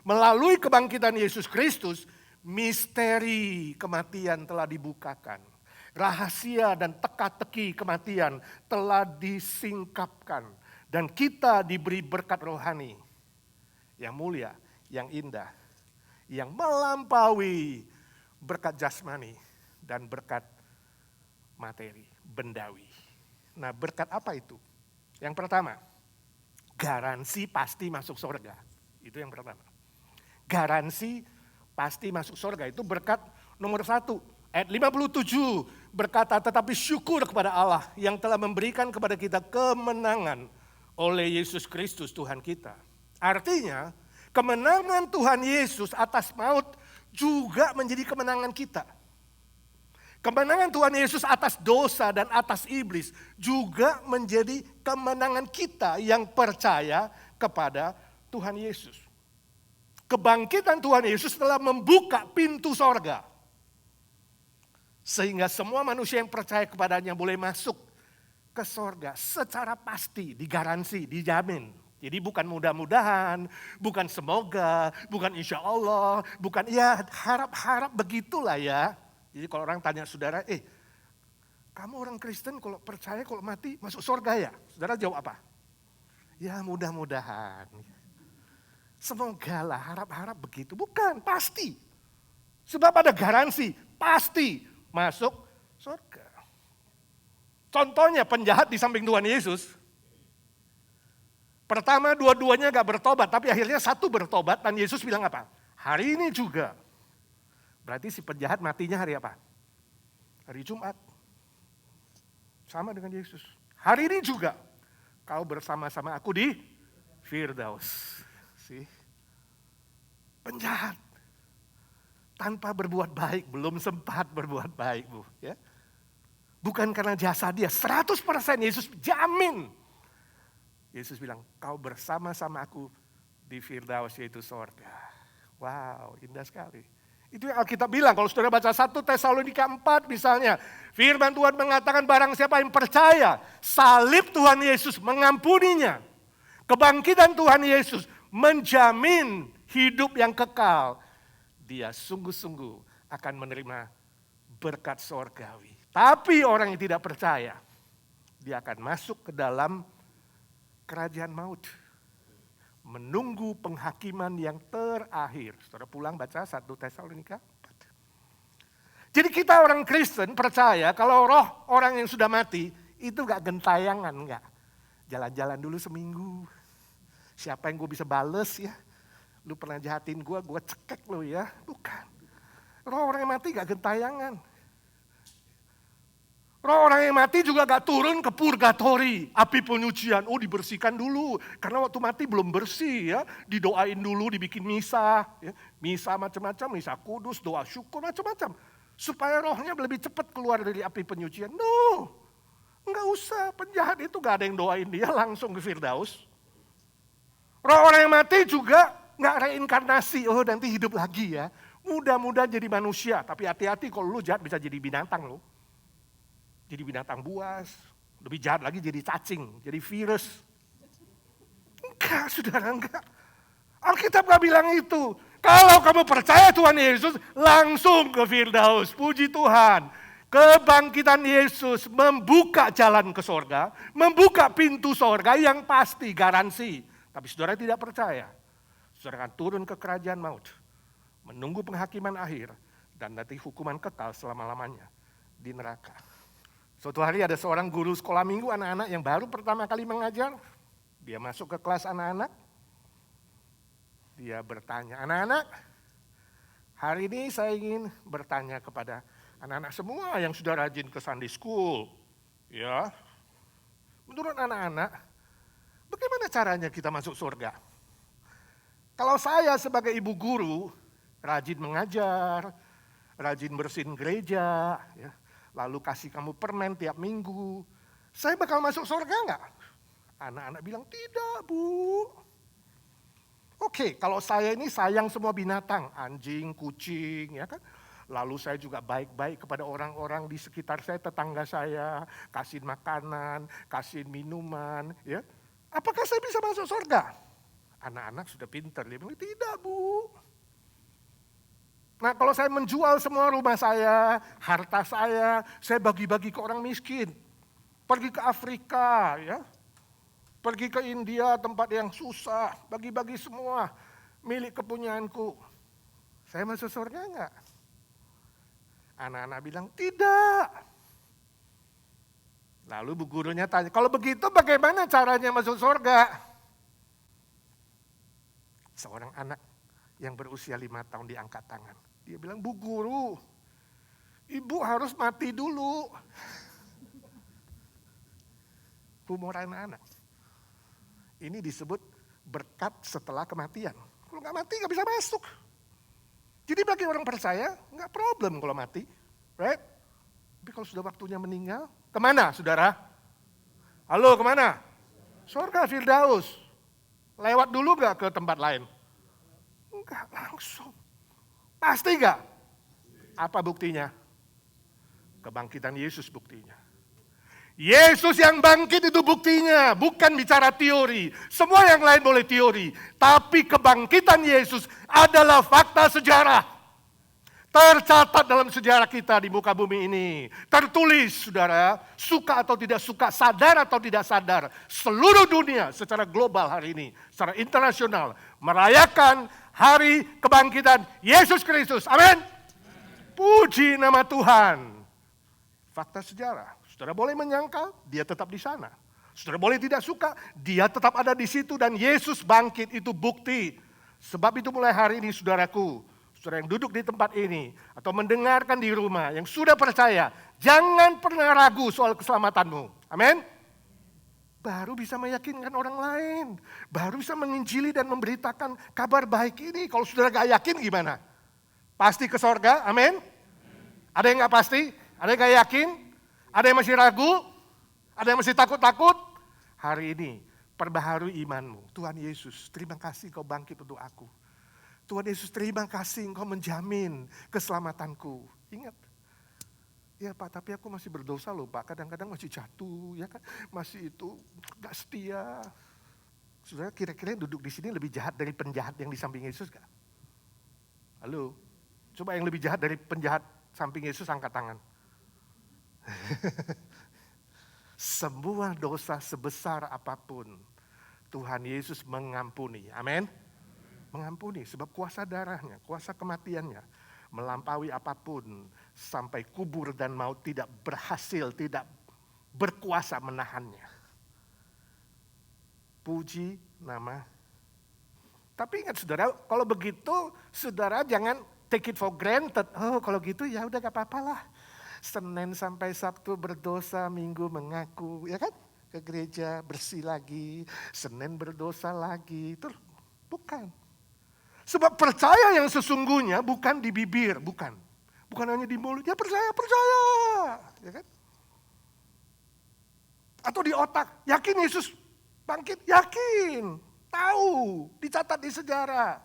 Melalui kebangkitan Yesus Kristus, misteri kematian telah dibukakan. Rahasia dan teka-teki kematian telah disingkapkan. Dan kita diberi berkat rohani yang mulia, yang indah, yang melampaui berkat jasmani dan berkat materi, bendawi. Nah, berkat apa itu? Yang pertama, garansi pasti masuk surga. Itu yang pertama. Garansi pasti masuk surga. Itu berkat nomor 1. Ayat 57 berkata, tetapi syukur kepada Allah yang telah memberikan kepada kita kemenangan oleh Yesus Kristus Tuhan kita. Artinya, kemenangan Tuhan Yesus atas maut juga menjadi kemenangan kita. Kemenangan Tuhan Yesus atas dosa dan atas iblis juga menjadi kemenangan kita yang percaya kepada Tuhan Yesus. Kebangkitan Tuhan Yesus telah membuka pintu sorga. Sehingga semua manusia yang percaya kepadanya boleh masuk ke sorga secara pasti, digaransi, dijamin. Jadi bukan mudah-mudahan, bukan semoga, bukan insya Allah, bukan ya harap-harap begitulah ya. Jadi kalau orang tanya saudara, kamu orang Kristen kalau percaya kalau mati masuk sorga ya? Saudara jawab apa? Ya mudah-mudahan. Semoga lah, harap-harap begitu. Bukan, pasti. Sebab ada garansi, pasti masuk surga. Contohnya penjahat di samping Tuhan Yesus. Pertama dua-duanya gak bertobat, tapi akhirnya satu bertobat dan Yesus bilang apa? Hari ini juga. Berarti si penjahat matinya hari apa? Hari Jumat. Sama dengan Yesus. Hari ini juga kau bersama-sama aku di Firdaus. Penjahat. Tanpa berbuat baik, belum sempat berbuat baik, Bu. Ya. Bukan karena jasa dia, 100% Yesus jamin. Yesus bilang, kau bersama-sama aku di Firdaus, yaitu sorga. Wow, indah sekali. Itu yang Alkitab bilang, kalau saudara baca 1 Tesalonika 4 misalnya. Firman Tuhan mengatakan barang siapa yang percaya, salib Tuhan Yesus mengampuninya. Kebangkitan Tuhan Yesus menjamin hidup yang kekal. Dia sungguh-sungguh akan menerima berkat sorgawi. Tapi orang yang tidak percaya, dia akan masuk ke dalam kerajaan maut. Menunggu penghakiman yang terakhir. Saudara pulang baca 1 Tesalonika 4. Jadi kita orang Kristen percaya kalau roh orang yang sudah mati itu gak gentayangan, gak. Jalan-jalan dulu seminggu. Siapa yang gue bisa bales ya? Lu pernah jahatin gue cekek lu ya. Bukan. Roh orang yang mati gak gentayangan. Roh orang yang mati juga gak turun ke purgatori. Api penyucian, dibersihkan dulu. Karena waktu mati belum bersih ya. Didoain dulu, dibikin misa. Ya. Misa macam-macam, misa kudus, doa syukur macam-macam. Supaya rohnya lebih cepat keluar dari api penyucian. No, gak usah. Penjahat itu gak ada yang doain dia langsung ke Firdaus. Roh orang yang mati juga nggak reinkarnasi, nanti hidup lagi ya. Mudah-mudahan jadi manusia, tapi hati-hati kalau lu jahat bisa jadi binatang lu. Jadi binatang buas, lebih jahat lagi jadi cacing, jadi virus. Enggak, saudara, enggak. Alkitab gak bilang itu. Kalau kamu percaya Tuhan Yesus, langsung ke Firdaus, puji Tuhan. Kebangkitan Yesus membuka jalan ke sorga, membuka pintu sorga yang pasti, garansi. Tapi saudara tidak percaya. Saudara akan turun ke kerajaan maut. Menunggu penghakiman akhir. Dan nanti hukuman kekal selama-lamanya di neraka. Suatu hari ada seorang guru sekolah minggu anak-anak yang baru pertama kali mengajar. Dia masuk ke kelas anak-anak. Dia bertanya, anak-anak, hari ini saya ingin bertanya kepada anak-anak semua yang sudah rajin ke Sunday School. Ya, menurut anak-anak, bagaimana caranya kita masuk surga? Kalau saya sebagai ibu guru, rajin mengajar, rajin bersihin gereja, ya. Lalu kasih kamu permen tiap minggu. Saya bakal masuk surga nggak? Anak-anak bilang, tidak Bu. Oke, kalau saya ini sayang semua binatang, anjing, kucing, ya kan. Lalu saya juga baik-baik kepada orang-orang di sekitar saya, tetangga saya, kasih makanan, kasih minuman, ya. Apakah saya bisa masuk surga? Anak-anak sudah pintar, dia bilang, tidak Bu. Nah, kalau saya menjual semua rumah saya, harta saya bagi-bagi ke orang miskin. Pergi ke Afrika, ya. Pergi ke India, tempat yang susah, bagi-bagi semua milik kepunyaanku. Saya masuk surga enggak? Anak-anak bilang, tidak. Lalu bu gurunya tanya, kalau begitu bagaimana caranya masuk surga? Seorang anak yang berusia 5 tahun diangkat tangan. Dia bilang, Bu guru, ibu harus mati dulu. Humor anak-anak. Ini disebut berkat setelah kematian. Kalau nggak mati nggak bisa masuk. Jadi bagi orang percaya, nggak problem kalau mati. Right? Tapi kalau sudah waktunya meninggal, kemana saudara? Halo, kemana? Surga Firdaus. Lewat dulu nggak ke tempat lain? Enggak, langsung. Pasti nggak? Apa buktinya? Kebangkitan Yesus buktinya. Yesus yang bangkit itu buktinya, bukan bicara teori. Semua yang lain boleh teori. Tapi kebangkitan Yesus adalah fakta sejarah. Tercatat dalam sejarah kita di muka bumi ini. Tertulis, saudara, suka atau tidak suka, sadar atau tidak sadar. Seluruh dunia secara global hari ini, secara internasional, merayakan hari kebangkitan Yesus Kristus. Amin. Puji nama Tuhan. Fakta sejarah. Saudara boleh menyangkal, dia tetap di sana. Saudara boleh tidak suka, dia tetap ada di situ dan Yesus bangkit, itu bukti. Sebab itu mulai hari ini saudaraku, saudara yang duduk di tempat ini atau mendengarkan di rumah yang sudah percaya, jangan pernah ragu soal keselamatanmu. Amin. Baru bisa meyakinkan orang lain, baru bisa menginjili dan memberitakan kabar baik ini. Kalau saudara gak yakin gimana? Pasti ke sorga, amin. Ada yang gak pasti? Ada yang gak yakin? Ada yang masih ragu? Ada yang masih takut-takut? Hari ini, perbaharui imanmu. Tuhan Yesus, terima kasih kau bangkit untuk aku. Tuhan Yesus, terima kasih engkau menjamin keselamatanku. Ingat, ya Pak, tapi aku masih berdosa loh Pak. Kadang-kadang masih jatuh, ya kan? Masih itu gak setia. Saudara kira-kira yang duduk di sini lebih jahat dari penjahat yang di samping Yesus gak? Halo? Coba yang lebih jahat dari penjahat samping Yesus angkat tangan. Semua dosa sebesar apapun Tuhan Yesus mengampuni. Amin. Mengampuni sebab kuasa darahnya, kuasa kematiannya melampaui apapun sampai kubur dan maut tidak berhasil, tidak berkuasa menahannya. Puji nama. Tapi ingat saudara, kalau begitu saudara jangan take it for granted. Oh kalau gitu ya udah gak apa-apa lah. Senin sampai Sabtu berdosa, Minggu mengaku, ya kan? Ke gereja bersih lagi, Senin berdosa lagi. Itu bukan. Sebab percaya yang sesungguhnya bukan di bibir, bukan. Bukan hanya di mulut, ya percaya, ya kan? Atau di otak, yakin Yesus bangkit, yakin. Tahu, dicatat di sejarah.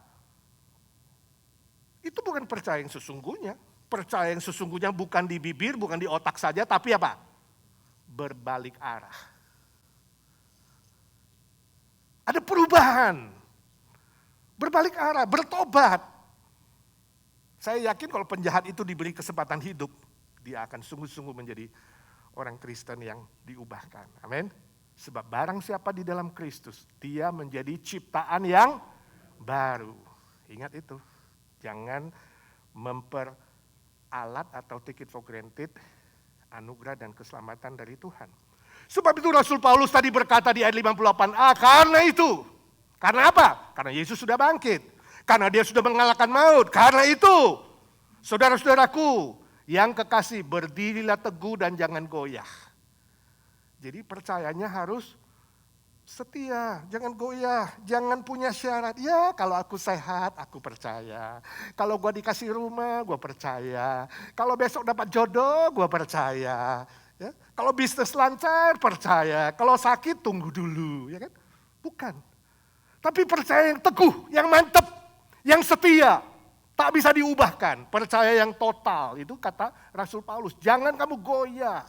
Itu bukan percaya yang sesungguhnya. Percaya yang sesungguhnya bukan di bibir, bukan di otak saja, tapi apa? Berbalik arah. Ada perubahan. Berbalik arah, bertobat. Saya yakin kalau penjahat itu diberi kesempatan hidup, dia akan sungguh-sungguh menjadi orang Kristen yang diubahkan. Amin. Sebab barang siapa di dalam Kristus, dia menjadi ciptaan yang baru. Ingat itu. Jangan memperalat atau take it for granted anugerah dan keselamatan dari Tuhan. Sebab itu Rasul Paulus tadi berkata di ayat 58a, karena itu. Karena apa? Karena Yesus sudah bangkit. Karena dia sudah mengalahkan maut. Karena itu, saudara-saudaraku yang kekasih, berdirilah teguh dan jangan goyah. Jadi percayanya harus Setia, jangan goyah, jangan punya syarat. Ya kalau aku sehat, aku percaya. Kalau gue dikasih rumah, gue percaya. Kalau besok dapat jodoh, gue percaya. Ya, kalau bisnis lancar, percaya. Kalau sakit, tunggu dulu. Ya kan? Bukan. Tapi percaya yang teguh, yang mantap, yang setia. Tak bisa diubahkan. Percaya yang total. Itu kata Rasul Paulus. Jangan kamu goyah.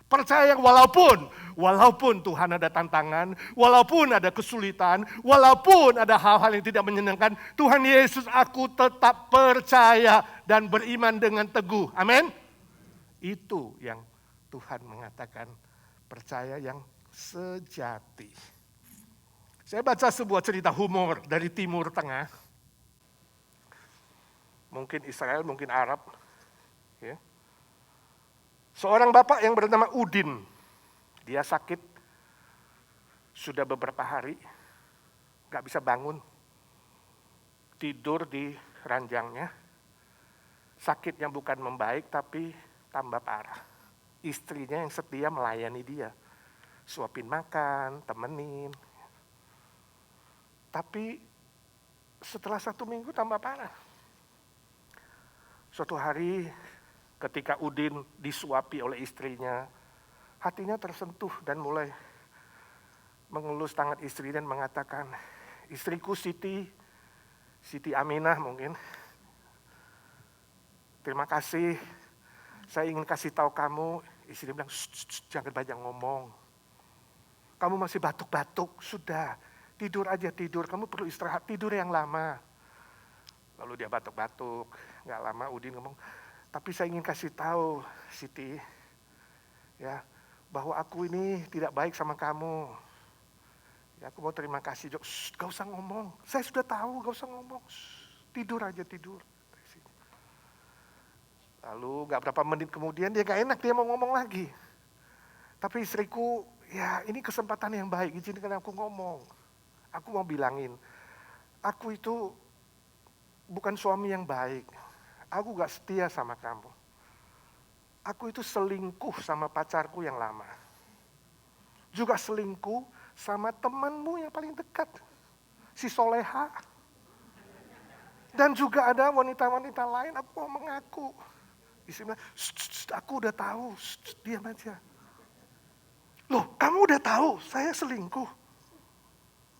Percaya yang walaupun Tuhan ada tantangan, walaupun ada kesulitan, walaupun ada hal-hal yang tidak menyenangkan, Tuhan Yesus aku tetap percaya dan beriman dengan teguh. Amin. Itu yang Tuhan mengatakan percaya yang sejati. Saya baca sebuah cerita humor dari Timur Tengah. Mungkin Israel, mungkin Arab. Ya. Seorang bapak yang bernama Udin, dia sakit sudah beberapa hari, gak bisa bangun, tidur di ranjangnya, sakitnya bukan membaik tapi tambah parah. Istrinya yang setia melayani dia, suapin makan, temenin. Tapi setelah 1 minggu tambah parah. Suatu hari ketika Udin disuapi oleh istrinya, hatinya tersentuh dan mulai mengelus tangan istri dan mengatakan, istriku Siti Aminah mungkin, terima kasih, saya ingin kasih tahu kamu. Istri bilang, jangan banyak ngomong. Kamu masih batuk-batuk, sudah, tidur aja tidur, kamu perlu istirahat, tidur yang lama. Lalu dia batuk-batuk, gak lama Udin ngomong, tapi saya ingin kasih tahu, Siti, ya, bahwa aku ini tidak baik sama kamu. Ya, aku mau terima kasih. Gak usah ngomong. Saya sudah tahu, gak usah ngomong. Tidur aja, tidur. Lalu gak berapa menit kemudian dia gak enak, dia mau ngomong lagi. Tapi istriku, ya ini kesempatan yang baik, izinkan aku ngomong. Aku mau bilangin, aku itu bukan suami yang baik. Aku gak setia sama kamu. Aku itu selingkuh sama pacarku yang lama. Juga selingkuh sama temanmu yang paling dekat. Si Soleha. Dan juga ada wanita-wanita lain, aku mau mengaku. Istri bilang, aku udah tahu, diam aja. Loh, kamu udah tahu saya selingkuh.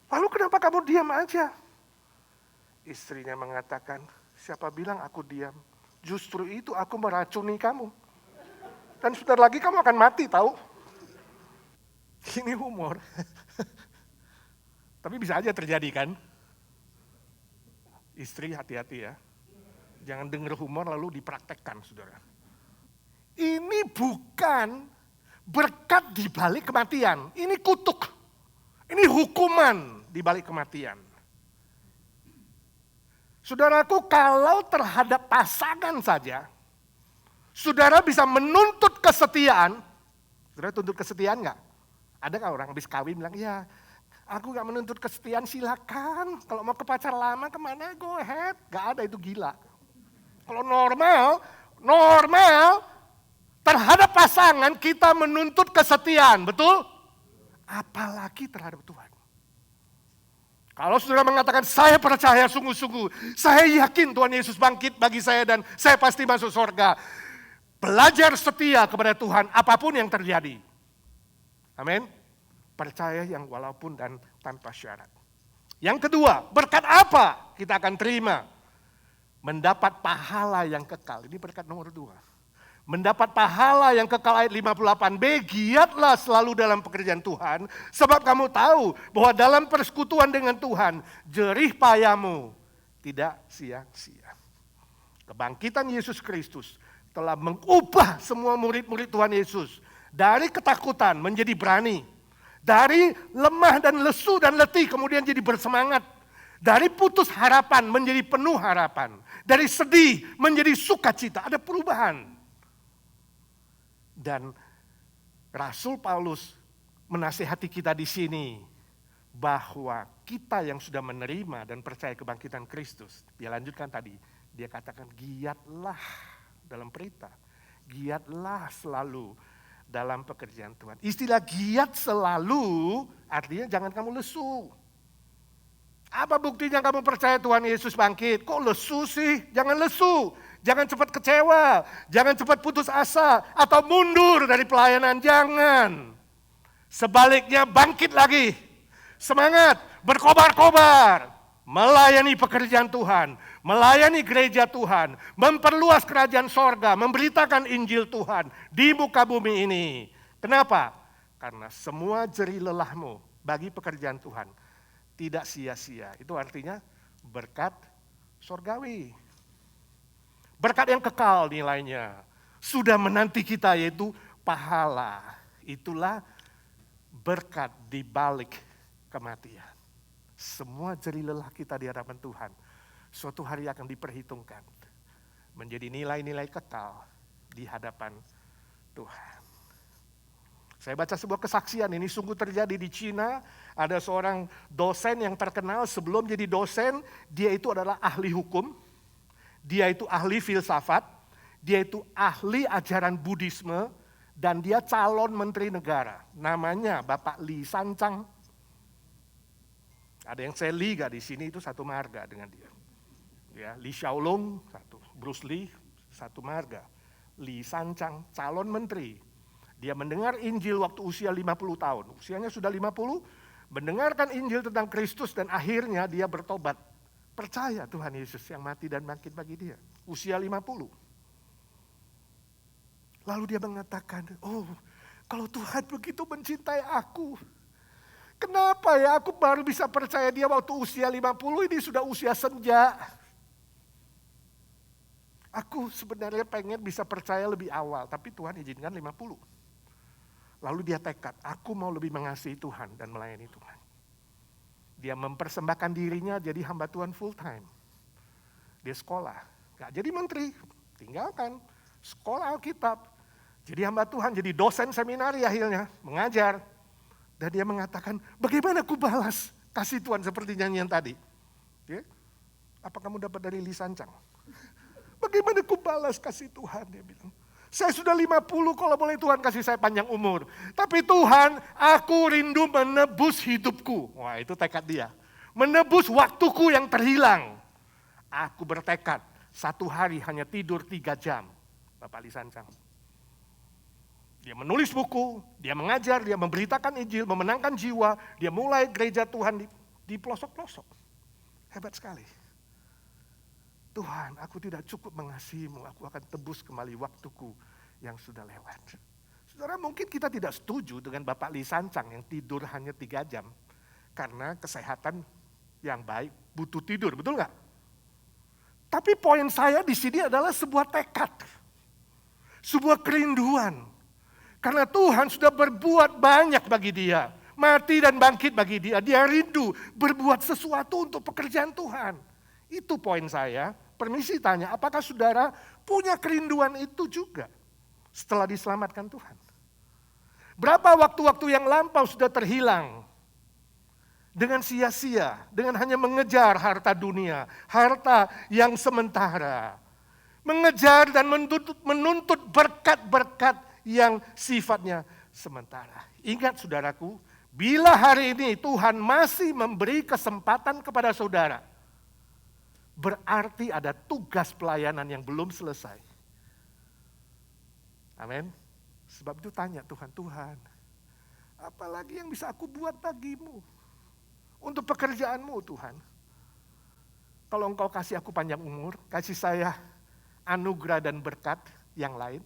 Lalu kenapa kamu diam aja? Istrinya mengatakan, siapa bilang aku diam? Justru itu aku meracuni kamu. Dan sebentar lagi kamu akan mati, tahu? Ini humor. Tapi bisa aja terjadi kan? Istri hati-hati ya. Jangan dengar humor lalu dipraktekkan, saudara. Ini bukan berkat di balik kematian. Ini kutuk. Ini hukuman di balik kematian. Saudaraku, kalau terhadap pasangan saja, saudara bisa menuntut kesetiaan. Saudara tuntut kesetiaan enggak? Ada nggak orang habis kawin bilang, ya aku nggak menuntut kesetiaan, silakan. Kalau mau ke pacar lama kemana, go ahead. Nggak ada, itu gila. Kalau normal terhadap pasangan kita menuntut kesetiaan, betul? Apalagi terhadap Tuhan. Kalau saudara mengatakan, saya percaya sungguh-sungguh, saya yakin Tuhan Yesus bangkit bagi saya dan saya pasti masuk surga. Belajar setia kepada Tuhan apapun yang terjadi. Amin. Percaya yang walaupun dan tanpa syarat. Yang kedua, berkat apa kita akan terima? Mendapat pahala yang kekal. Ini berkat nomor 2. Mendapat pahala yang kekal ayat 58b, giatlah selalu dalam pekerjaan Tuhan, sebab kamu tahu bahwa dalam persekutuan dengan Tuhan, jerih payahmu tidak sia-sia. Kebangkitan Yesus Kristus telah mengubah semua murid-murid Tuhan Yesus dari ketakutan menjadi berani, dari lemah dan lesu dan letih kemudian jadi bersemangat, dari putus harapan menjadi penuh harapan, dari sedih menjadi sukacita, ada perubahan. Dan Rasul Paulus menasihati kita di sini bahwa kita yang sudah menerima dan percaya kebangkitan Kristus, dia lanjutkan tadi, dia katakan giatlah dalam perintah, giatlah selalu dalam pekerjaan Tuhan. Istilah giat selalu artinya jangan kamu lesu. Apa buktinya kamu percaya Tuhan Yesus bangkit? Kok lesu sih? Jangan lesu. Jangan cepat kecewa. Jangan cepat putus asa. Atau mundur dari pelayanan. Jangan. Sebaliknya bangkit lagi. Semangat. Berkobar-kobar. Melayani pekerjaan Tuhan. Melayani gereja Tuhan. Memperluas kerajaan sorga. Memberitakan Injil Tuhan. Di muka bumi ini. Kenapa? Karena semua jerih lelahmu bagi pekerjaan Tuhan tidak sia-sia. Itu artinya berkat sorgawi. Berkat yang kekal nilainya. Sudah menanti kita yaitu pahala. Itulah berkat di balik kematian. Semua jerih lelah kita di hadapan Tuhan suatu hari akan diperhitungkan menjadi nilai-nilai kekal di hadapan Tuhan. Saya baca sebuah kesaksian, ini sungguh terjadi di Cina. Ada seorang dosen yang terkenal, sebelum jadi dosen, dia itu adalah ahli hukum, dia itu ahli filsafat, dia itu ahli ajaran Buddhisme, dan dia calon menteri negara. Namanya Bapak Li Sanchang. Ada yang saya liga di sini itu satu marga dengan dia. Ya, Li Xiaolong satu, Bruce Lee satu marga. Li Sanchang calon menteri. Dia mendengar Injil waktu usia 50 tahun. Usianya sudah 50, mendengarkan Injil tentang Kristus dan akhirnya dia bertobat. Percaya Tuhan Yesus yang mati dan bangkit bagi dia. Usia 50. Lalu dia mengatakan, oh kalau Tuhan begitu mencintai aku, kenapa ya aku baru bisa percaya dia waktu usia 50, ini sudah usia senja. Aku sebenarnya pengen bisa percaya lebih awal, tapi Tuhan izinkan 50. Lalu dia tekad, aku mau lebih mengasihi Tuhan dan melayani Tuhan. Dia mempersembahkan dirinya jadi hamba Tuhan full time. Dia sekolah, gak jadi menteri, tinggalkan sekolah Alkitab. Jadi hamba Tuhan, jadi dosen seminari akhirnya, mengajar. Dan dia mengatakan, bagaimana aku balas kasih Tuhan seperti nyanyian tadi? Ya? Apa kamu dapat dari Li Sanchang? Bagaimana aku balas kasih Tuhan? Dia bilang, saya sudah 50, kalau boleh Tuhan kasih saya panjang umur. Tapi Tuhan, aku rindu menebus hidupku. Wah, itu tekad dia. Menebus waktuku yang terhilang. Aku bertekad, satu hari hanya tidur 3 jam. Bapak Li Sanchang. Dia menulis buku, dia mengajar, dia memberitakan Injil, memenangkan jiwa. Dia mulai gereja Tuhan di pelosok-pelosok. Hebat sekali. Tuhan, aku tidak cukup mengasihimu, aku akan tebus kembali waktuku yang sudah lewat. Saudara, mungkin kita tidak setuju dengan Bapak Li Sanchang yang tidur hanya 3 jam. Karena kesehatan yang baik butuh tidur, betul nggak? Tapi poin saya di sini adalah sebuah tekad. Sebuah kerinduan. Karena Tuhan sudah berbuat banyak bagi dia. Mati dan bangkit bagi dia. Dia rindu berbuat sesuatu untuk pekerjaan Tuhan. Itu poin saya. Permisi tanya, apakah saudara punya kerinduan itu juga setelah diselamatkan Tuhan? Berapa waktu-waktu yang lampau sudah terhilang dengan sia-sia, dengan hanya mengejar harta dunia, harta yang sementara. Mengejar dan menuntut berkat-berkat yang sifatnya sementara. Ingat saudaraku, bila hari ini Tuhan masih memberi kesempatan kepada saudara, berarti ada tugas pelayanan yang belum selesai. Amin. Sebab itu tanya Tuhan, apalagi yang bisa aku buat bagimu? Untuk pekerjaanmu Tuhan. Kalau engkau kasih aku panjang umur, kasih saya anugerah dan berkat yang lain.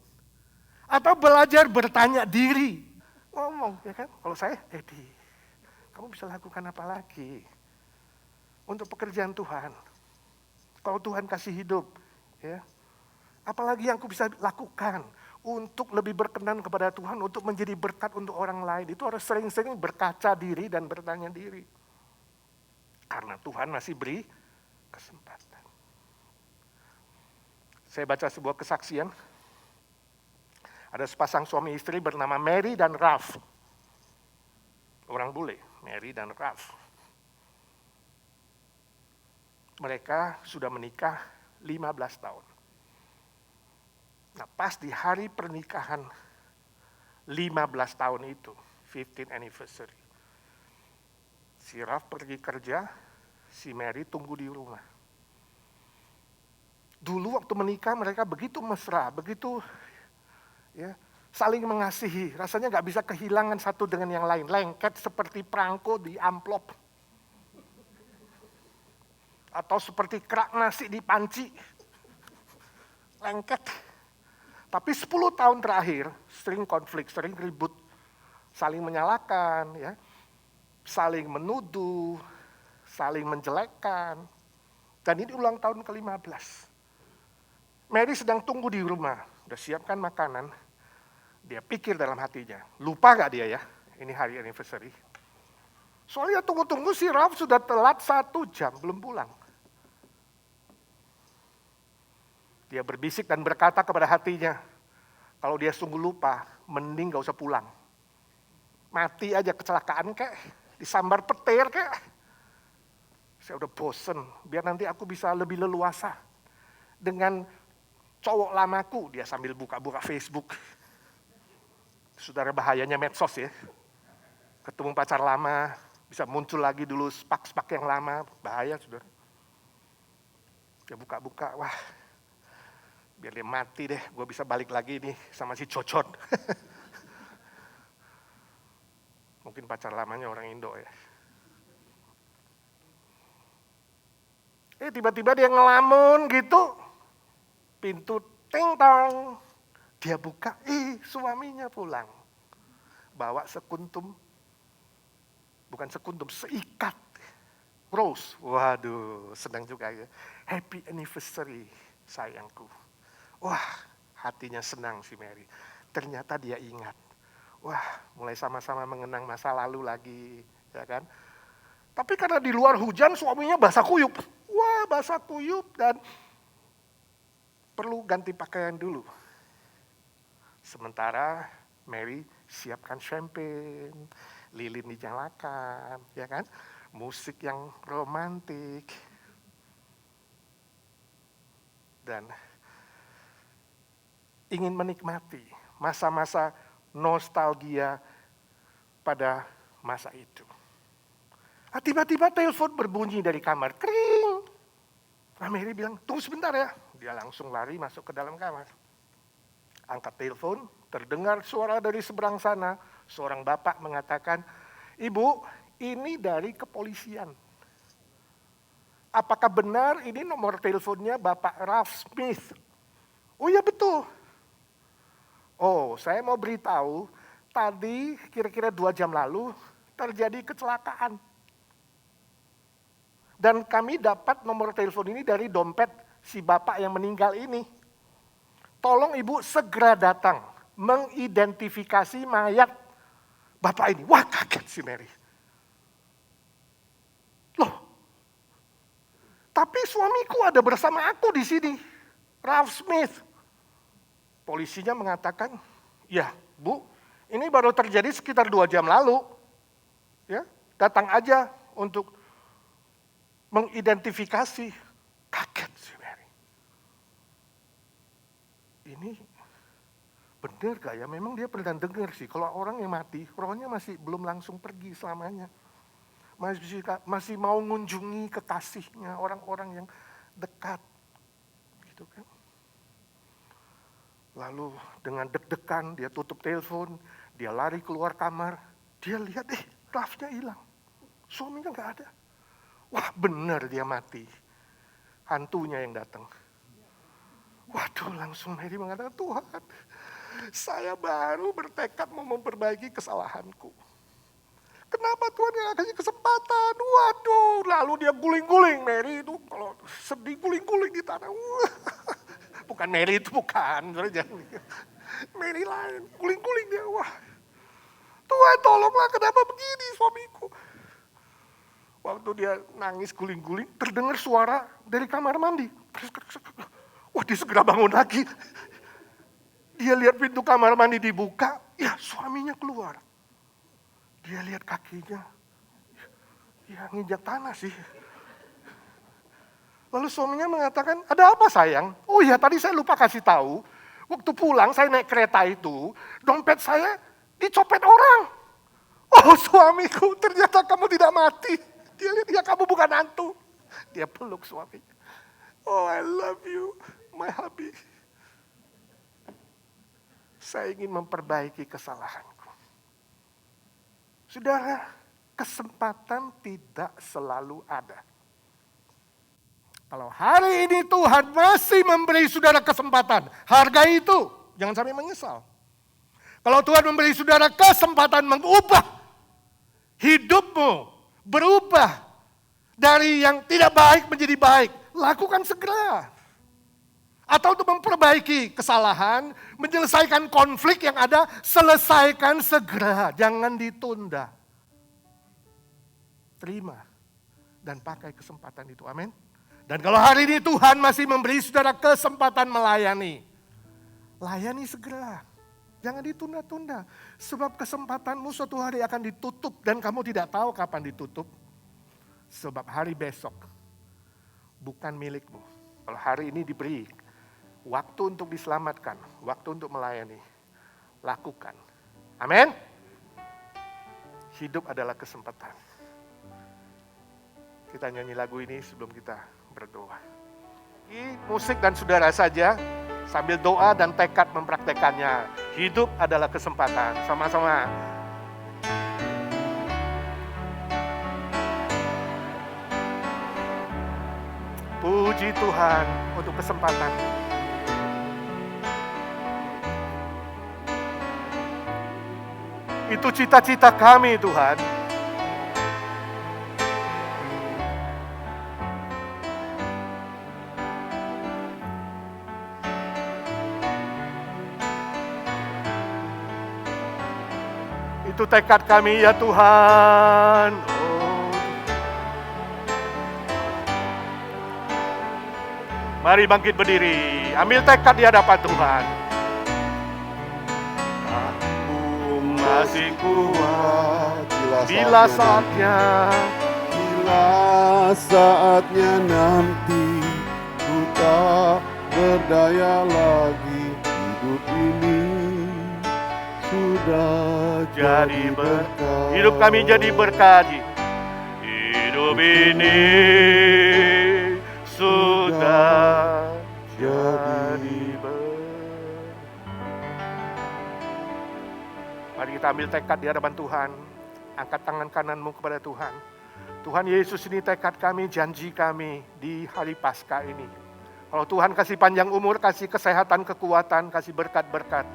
Atau belajar bertanya diri. Ngomong, ya kan? Kalau saya, Edi, kamu bisa lakukan apa lagi? Untuk pekerjaan Tuhan. Kalau Tuhan kasih hidup, ya, apalagi yang aku bisa lakukan untuk lebih berkenan kepada Tuhan, untuk menjadi berkat untuk orang lain. Itu harus sering-sering berkaca diri dan bertanya diri. Karena Tuhan masih beri kesempatan. Saya baca sebuah kesaksian. Ada sepasang suami istri bernama Mary dan Ralph. Orang bule, Mary dan Ralph. Mereka sudah menikah 15 tahun. Nah, pas di hari pernikahan 15 tahun itu, 15th anniversary. Si Ralph pergi kerja, si Mary tunggu di rumah. Dulu waktu menikah mereka begitu mesra, begitu ya, saling mengasihi. Rasanya nggak bisa kehilangan satu dengan yang lain. Lengket seperti perangko di amplop. Atau seperti kerak nasi di panci. Lengket. Tapi 10 tahun terakhir, sering konflik, sering ribut. Saling menyalahkan, ya, saling menuduh, saling menjelekkan. Dan ini ulang tahun ke-15. Mary sedang tunggu di rumah, udah siapkan makanan. Dia pikir dalam hatinya, lupa gak dia ya, ini hari anniversary. Soalnya tunggu-tunggu si Ralph sudah telat 1 jam, belum pulang. Dia berbisik dan berkata kepada hatinya, kalau dia sungguh lupa, mending gak usah pulang. Mati aja kecelakaan kek, disambar petir kek. Saya udah bosen, biar nanti aku bisa lebih leluasa. Dengan cowok lamaku, dia sambil buka-buka Facebook. Saudara bahayanya medsos ya. Ketemu pacar lama, bisa muncul lagi dulu spak-spak yang lama, bahaya saudara. Dia buka-buka, wah biar dia mati deh, gue bisa balik lagi nih sama si Cocon. Mungkin pacar lamanya orang Indo ya. Tiba-tiba dia ngelamun gitu, pintu ting-tong, dia buka, suaminya pulang. Bawa sekuntum, bukan sekuntum, seikat rose. Waduh, senang juga ya. Happy anniversary sayangku. Wah, hatinya senang si Mary. Ternyata dia ingat. Wah, mulai sama-sama mengenang masa lalu lagi, ya kan? Tapi karena di luar hujan, suaminya basah kuyup. Wah, basah kuyup dan perlu ganti pakaian dulu. Sementara Mary siapkan champagne, lilin dinyalakan, ya kan? Musik yang romantik. Dan ingin menikmati masa-masa nostalgia pada masa itu. Tiba-tiba telepon berbunyi dari kamar. Kring. Mary bilang, tunggu sebentar ya. Dia langsung lari masuk ke dalam kamar. Angkat telepon, terdengar suara dari seberang sana. Seorang bapak mengatakan, Ibu, ini dari kepolisian. Apakah benar ini nomor teleponnya Bapak Ralph Smith? Oh iya betul. Oh, saya mau beritahu, tadi kira-kira 2 jam lalu terjadi kecelakaan. Dan kami dapat nomor telepon ini dari dompet si bapak yang meninggal ini. Tolong ibu segera datang, mengidentifikasi mayat bapak ini. Wah, kaget si Mary. Loh, tapi suamiku ada bersama aku di sini, Ralph Smith. Polisinya mengatakan, ya Bu, ini baru terjadi sekitar 2 jam lalu. Ya, datang aja untuk mengidentifikasi. Kaget si Mary. Ini benar gak ya? Memang dia pernah dengar sih, kalau orang yang mati, rohnya masih belum langsung pergi selamanya. Masih mau mengunjungi kekasihnya, orang-orang yang dekat. Gitu kan. Lalu dengan deg-degan dia tutup telepon, dia lari keluar kamar, dia lihat Ralph-nya hilang. Suaminya gak ada. Wah benar dia mati. Hantunya yang datang. Waduh, langsung Mary mengatakan, Tuhan, saya baru bertekad mau memperbaiki kesalahanku. Kenapa Tuhan gak kasih kesempatan? Waduh, lalu dia guling-guling. Mary itu kalau sedih guling-guling di tanah. Bukan Mary itu, bukan. Mary lain, guling-guling dia. Wah, Tuhan tolonglah, kenapa begini suamiku? Waktu dia nangis guling-guling, terdengar suara dari kamar mandi. Wah, dia segera bangun lagi. Dia lihat pintu kamar mandi dibuka, ya suaminya keluar. Dia lihat kakinya, ya nginjak tanah sih. Lalu suaminya mengatakan, ada apa sayang? Oh iya, tadi saya lupa kasih tahu. Waktu pulang saya naik kereta itu, dompet saya dicopet orang. Oh suamiku, ternyata kamu tidak mati. Dia lihat, ya kamu bukan hantu. Dia peluk suaminya. Oh I love you, my hubby. Saya ingin memperbaiki kesalahanku. Saudara, kesempatan tidak selalu ada. Kalau hari ini Tuhan masih memberi saudara kesempatan, hargai itu. Jangan sampai menyesal. Kalau Tuhan memberi saudara kesempatan mengubah hidupmu, berubah dari yang tidak baik menjadi baik, lakukan segera. Atau untuk memperbaiki kesalahan, menyelesaikan konflik yang ada, selesaikan segera, jangan ditunda. Terima dan pakai kesempatan itu, amin. Dan kalau hari ini Tuhan masih memberi saudara kesempatan melayani, layani segera. Jangan ditunda-tunda. Sebab kesempatanmu suatu hari akan ditutup dan kamu tidak tahu kapan ditutup. Sebab hari besok bukan milikmu. Kalau hari ini diberi waktu untuk diselamatkan, waktu untuk melayani, lakukan. Amin. Hidup adalah kesempatan. Kita nyanyi lagu ini sebelum kita berdoa. Ini musik dan saudara saja sambil doa dan tekad mempraktekannya. Hidup adalah kesempatan. Sama-sama. Puji Tuhan untuk kesempatan. Itu cita-cita kami Tuhan. Itu tekad kami ya Tuhan. Oh. Mari bangkit berdiri. Ambil tekad di hadapan Tuhan. Aku masih kuat bila saatnya. Bila saatnya nanti ku tak berdaya lagi, hidup ini sudah jadi berkat. Hidup kami jadi berkat. Hidup ini sudah jadi berkat. Mari kita ambil tekad di hadapan Tuhan. Angkat tangan kananmu kepada Tuhan. Tuhan Yesus, ini tekad kami, janji kami di hari Paskah ini. Kalau Tuhan kasih panjang umur, kasih kesehatan, kekuatan, kasih berkat-berkat.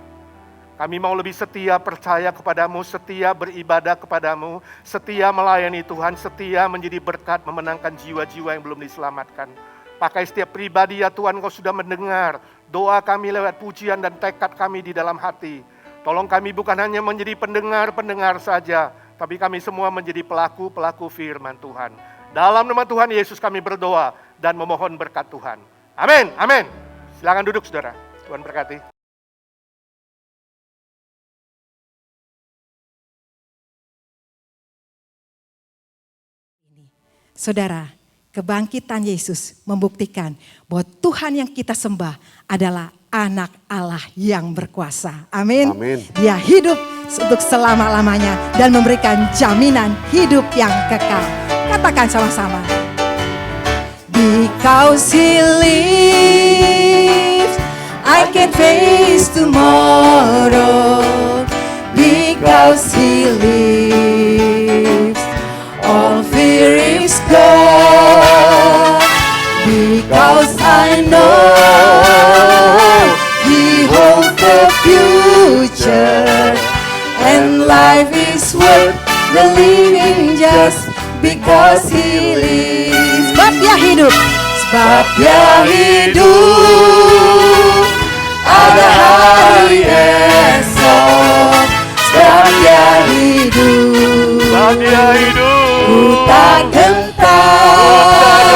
Kami mau lebih setia percaya kepadamu, setia beribadah kepadamu, setia melayani Tuhan, setia menjadi berkat memenangkan jiwa-jiwa yang belum diselamatkan. Pakai setiap pribadi ya Tuhan, Kau sudah mendengar doa kami lewat pujian dan tekad kami di dalam hati. Tolong kami bukan hanya menjadi pendengar-pendengar saja, tapi kami semua menjadi pelaku-pelaku firman Tuhan. Dalam nama Tuhan Yesus kami berdoa dan memohon berkat Tuhan. Amin, amin. Silakan duduk saudara, Tuhan berkati. Saudara, kebangkitan Yesus membuktikan bahwa Tuhan yang kita sembah adalah anak Allah yang berkuasa. Amin. Amin. Dia hidup untuk selama-lamanya dan memberikan jaminan hidup yang kekal. Katakan sama-sama. Because He lives, I can face tomorrow. Because He lives, all fear is gone. Because I know He holds the future, and life is worth the living just because He lives. Sebab Dia hidup, sebab Dia hidup. Ada hari esok, sebab Dia hidup. Sebab Dia hidup. Ku tak gentar,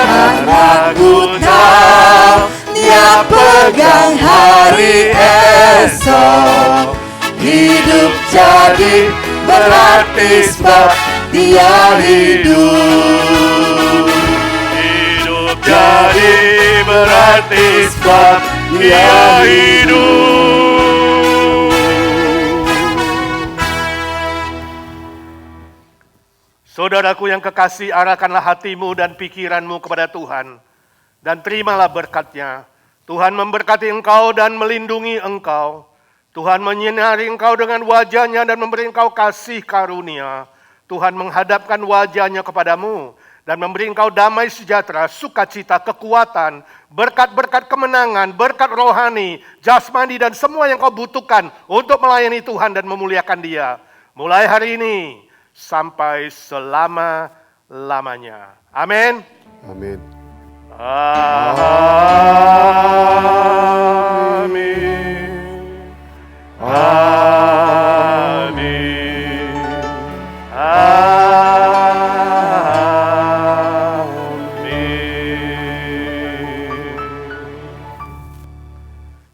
karena ku tahu Dia pegang hari esok. Hidup jadi berarti sebab Dia hidup. Hidup jadi berarti sebab Dia hidup. Saudaraku yang kekasih, arahkanlah hatimu dan pikiranmu kepada Tuhan, dan terimalah berkat-Nya. Tuhan memberkati engkau dan melindungi engkau. Tuhan menyinari engkau dengan wajah-Nya dan memberi engkau kasih karunia. Tuhan menghadapkan wajah-Nya kepadamu dan memberi engkau damai sejahtera, sukacita, kekuatan, berkat-berkat kemenangan, berkat rohani, jasmani, dan semua yang kau butuhkan untuk melayani Tuhan dan memuliakan Dia. Mulai hari ini sampai selama-lamanya. Amin. Amin. Amin. Amin. Amin.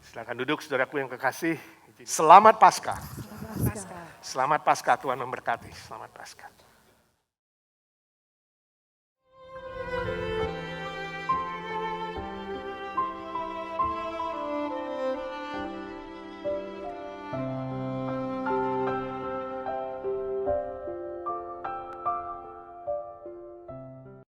Silakan duduk, saudaraku yang kekasih. Selamat Paskah. Selamat Paskah, Tuhan memberkati. Selamat Paskah.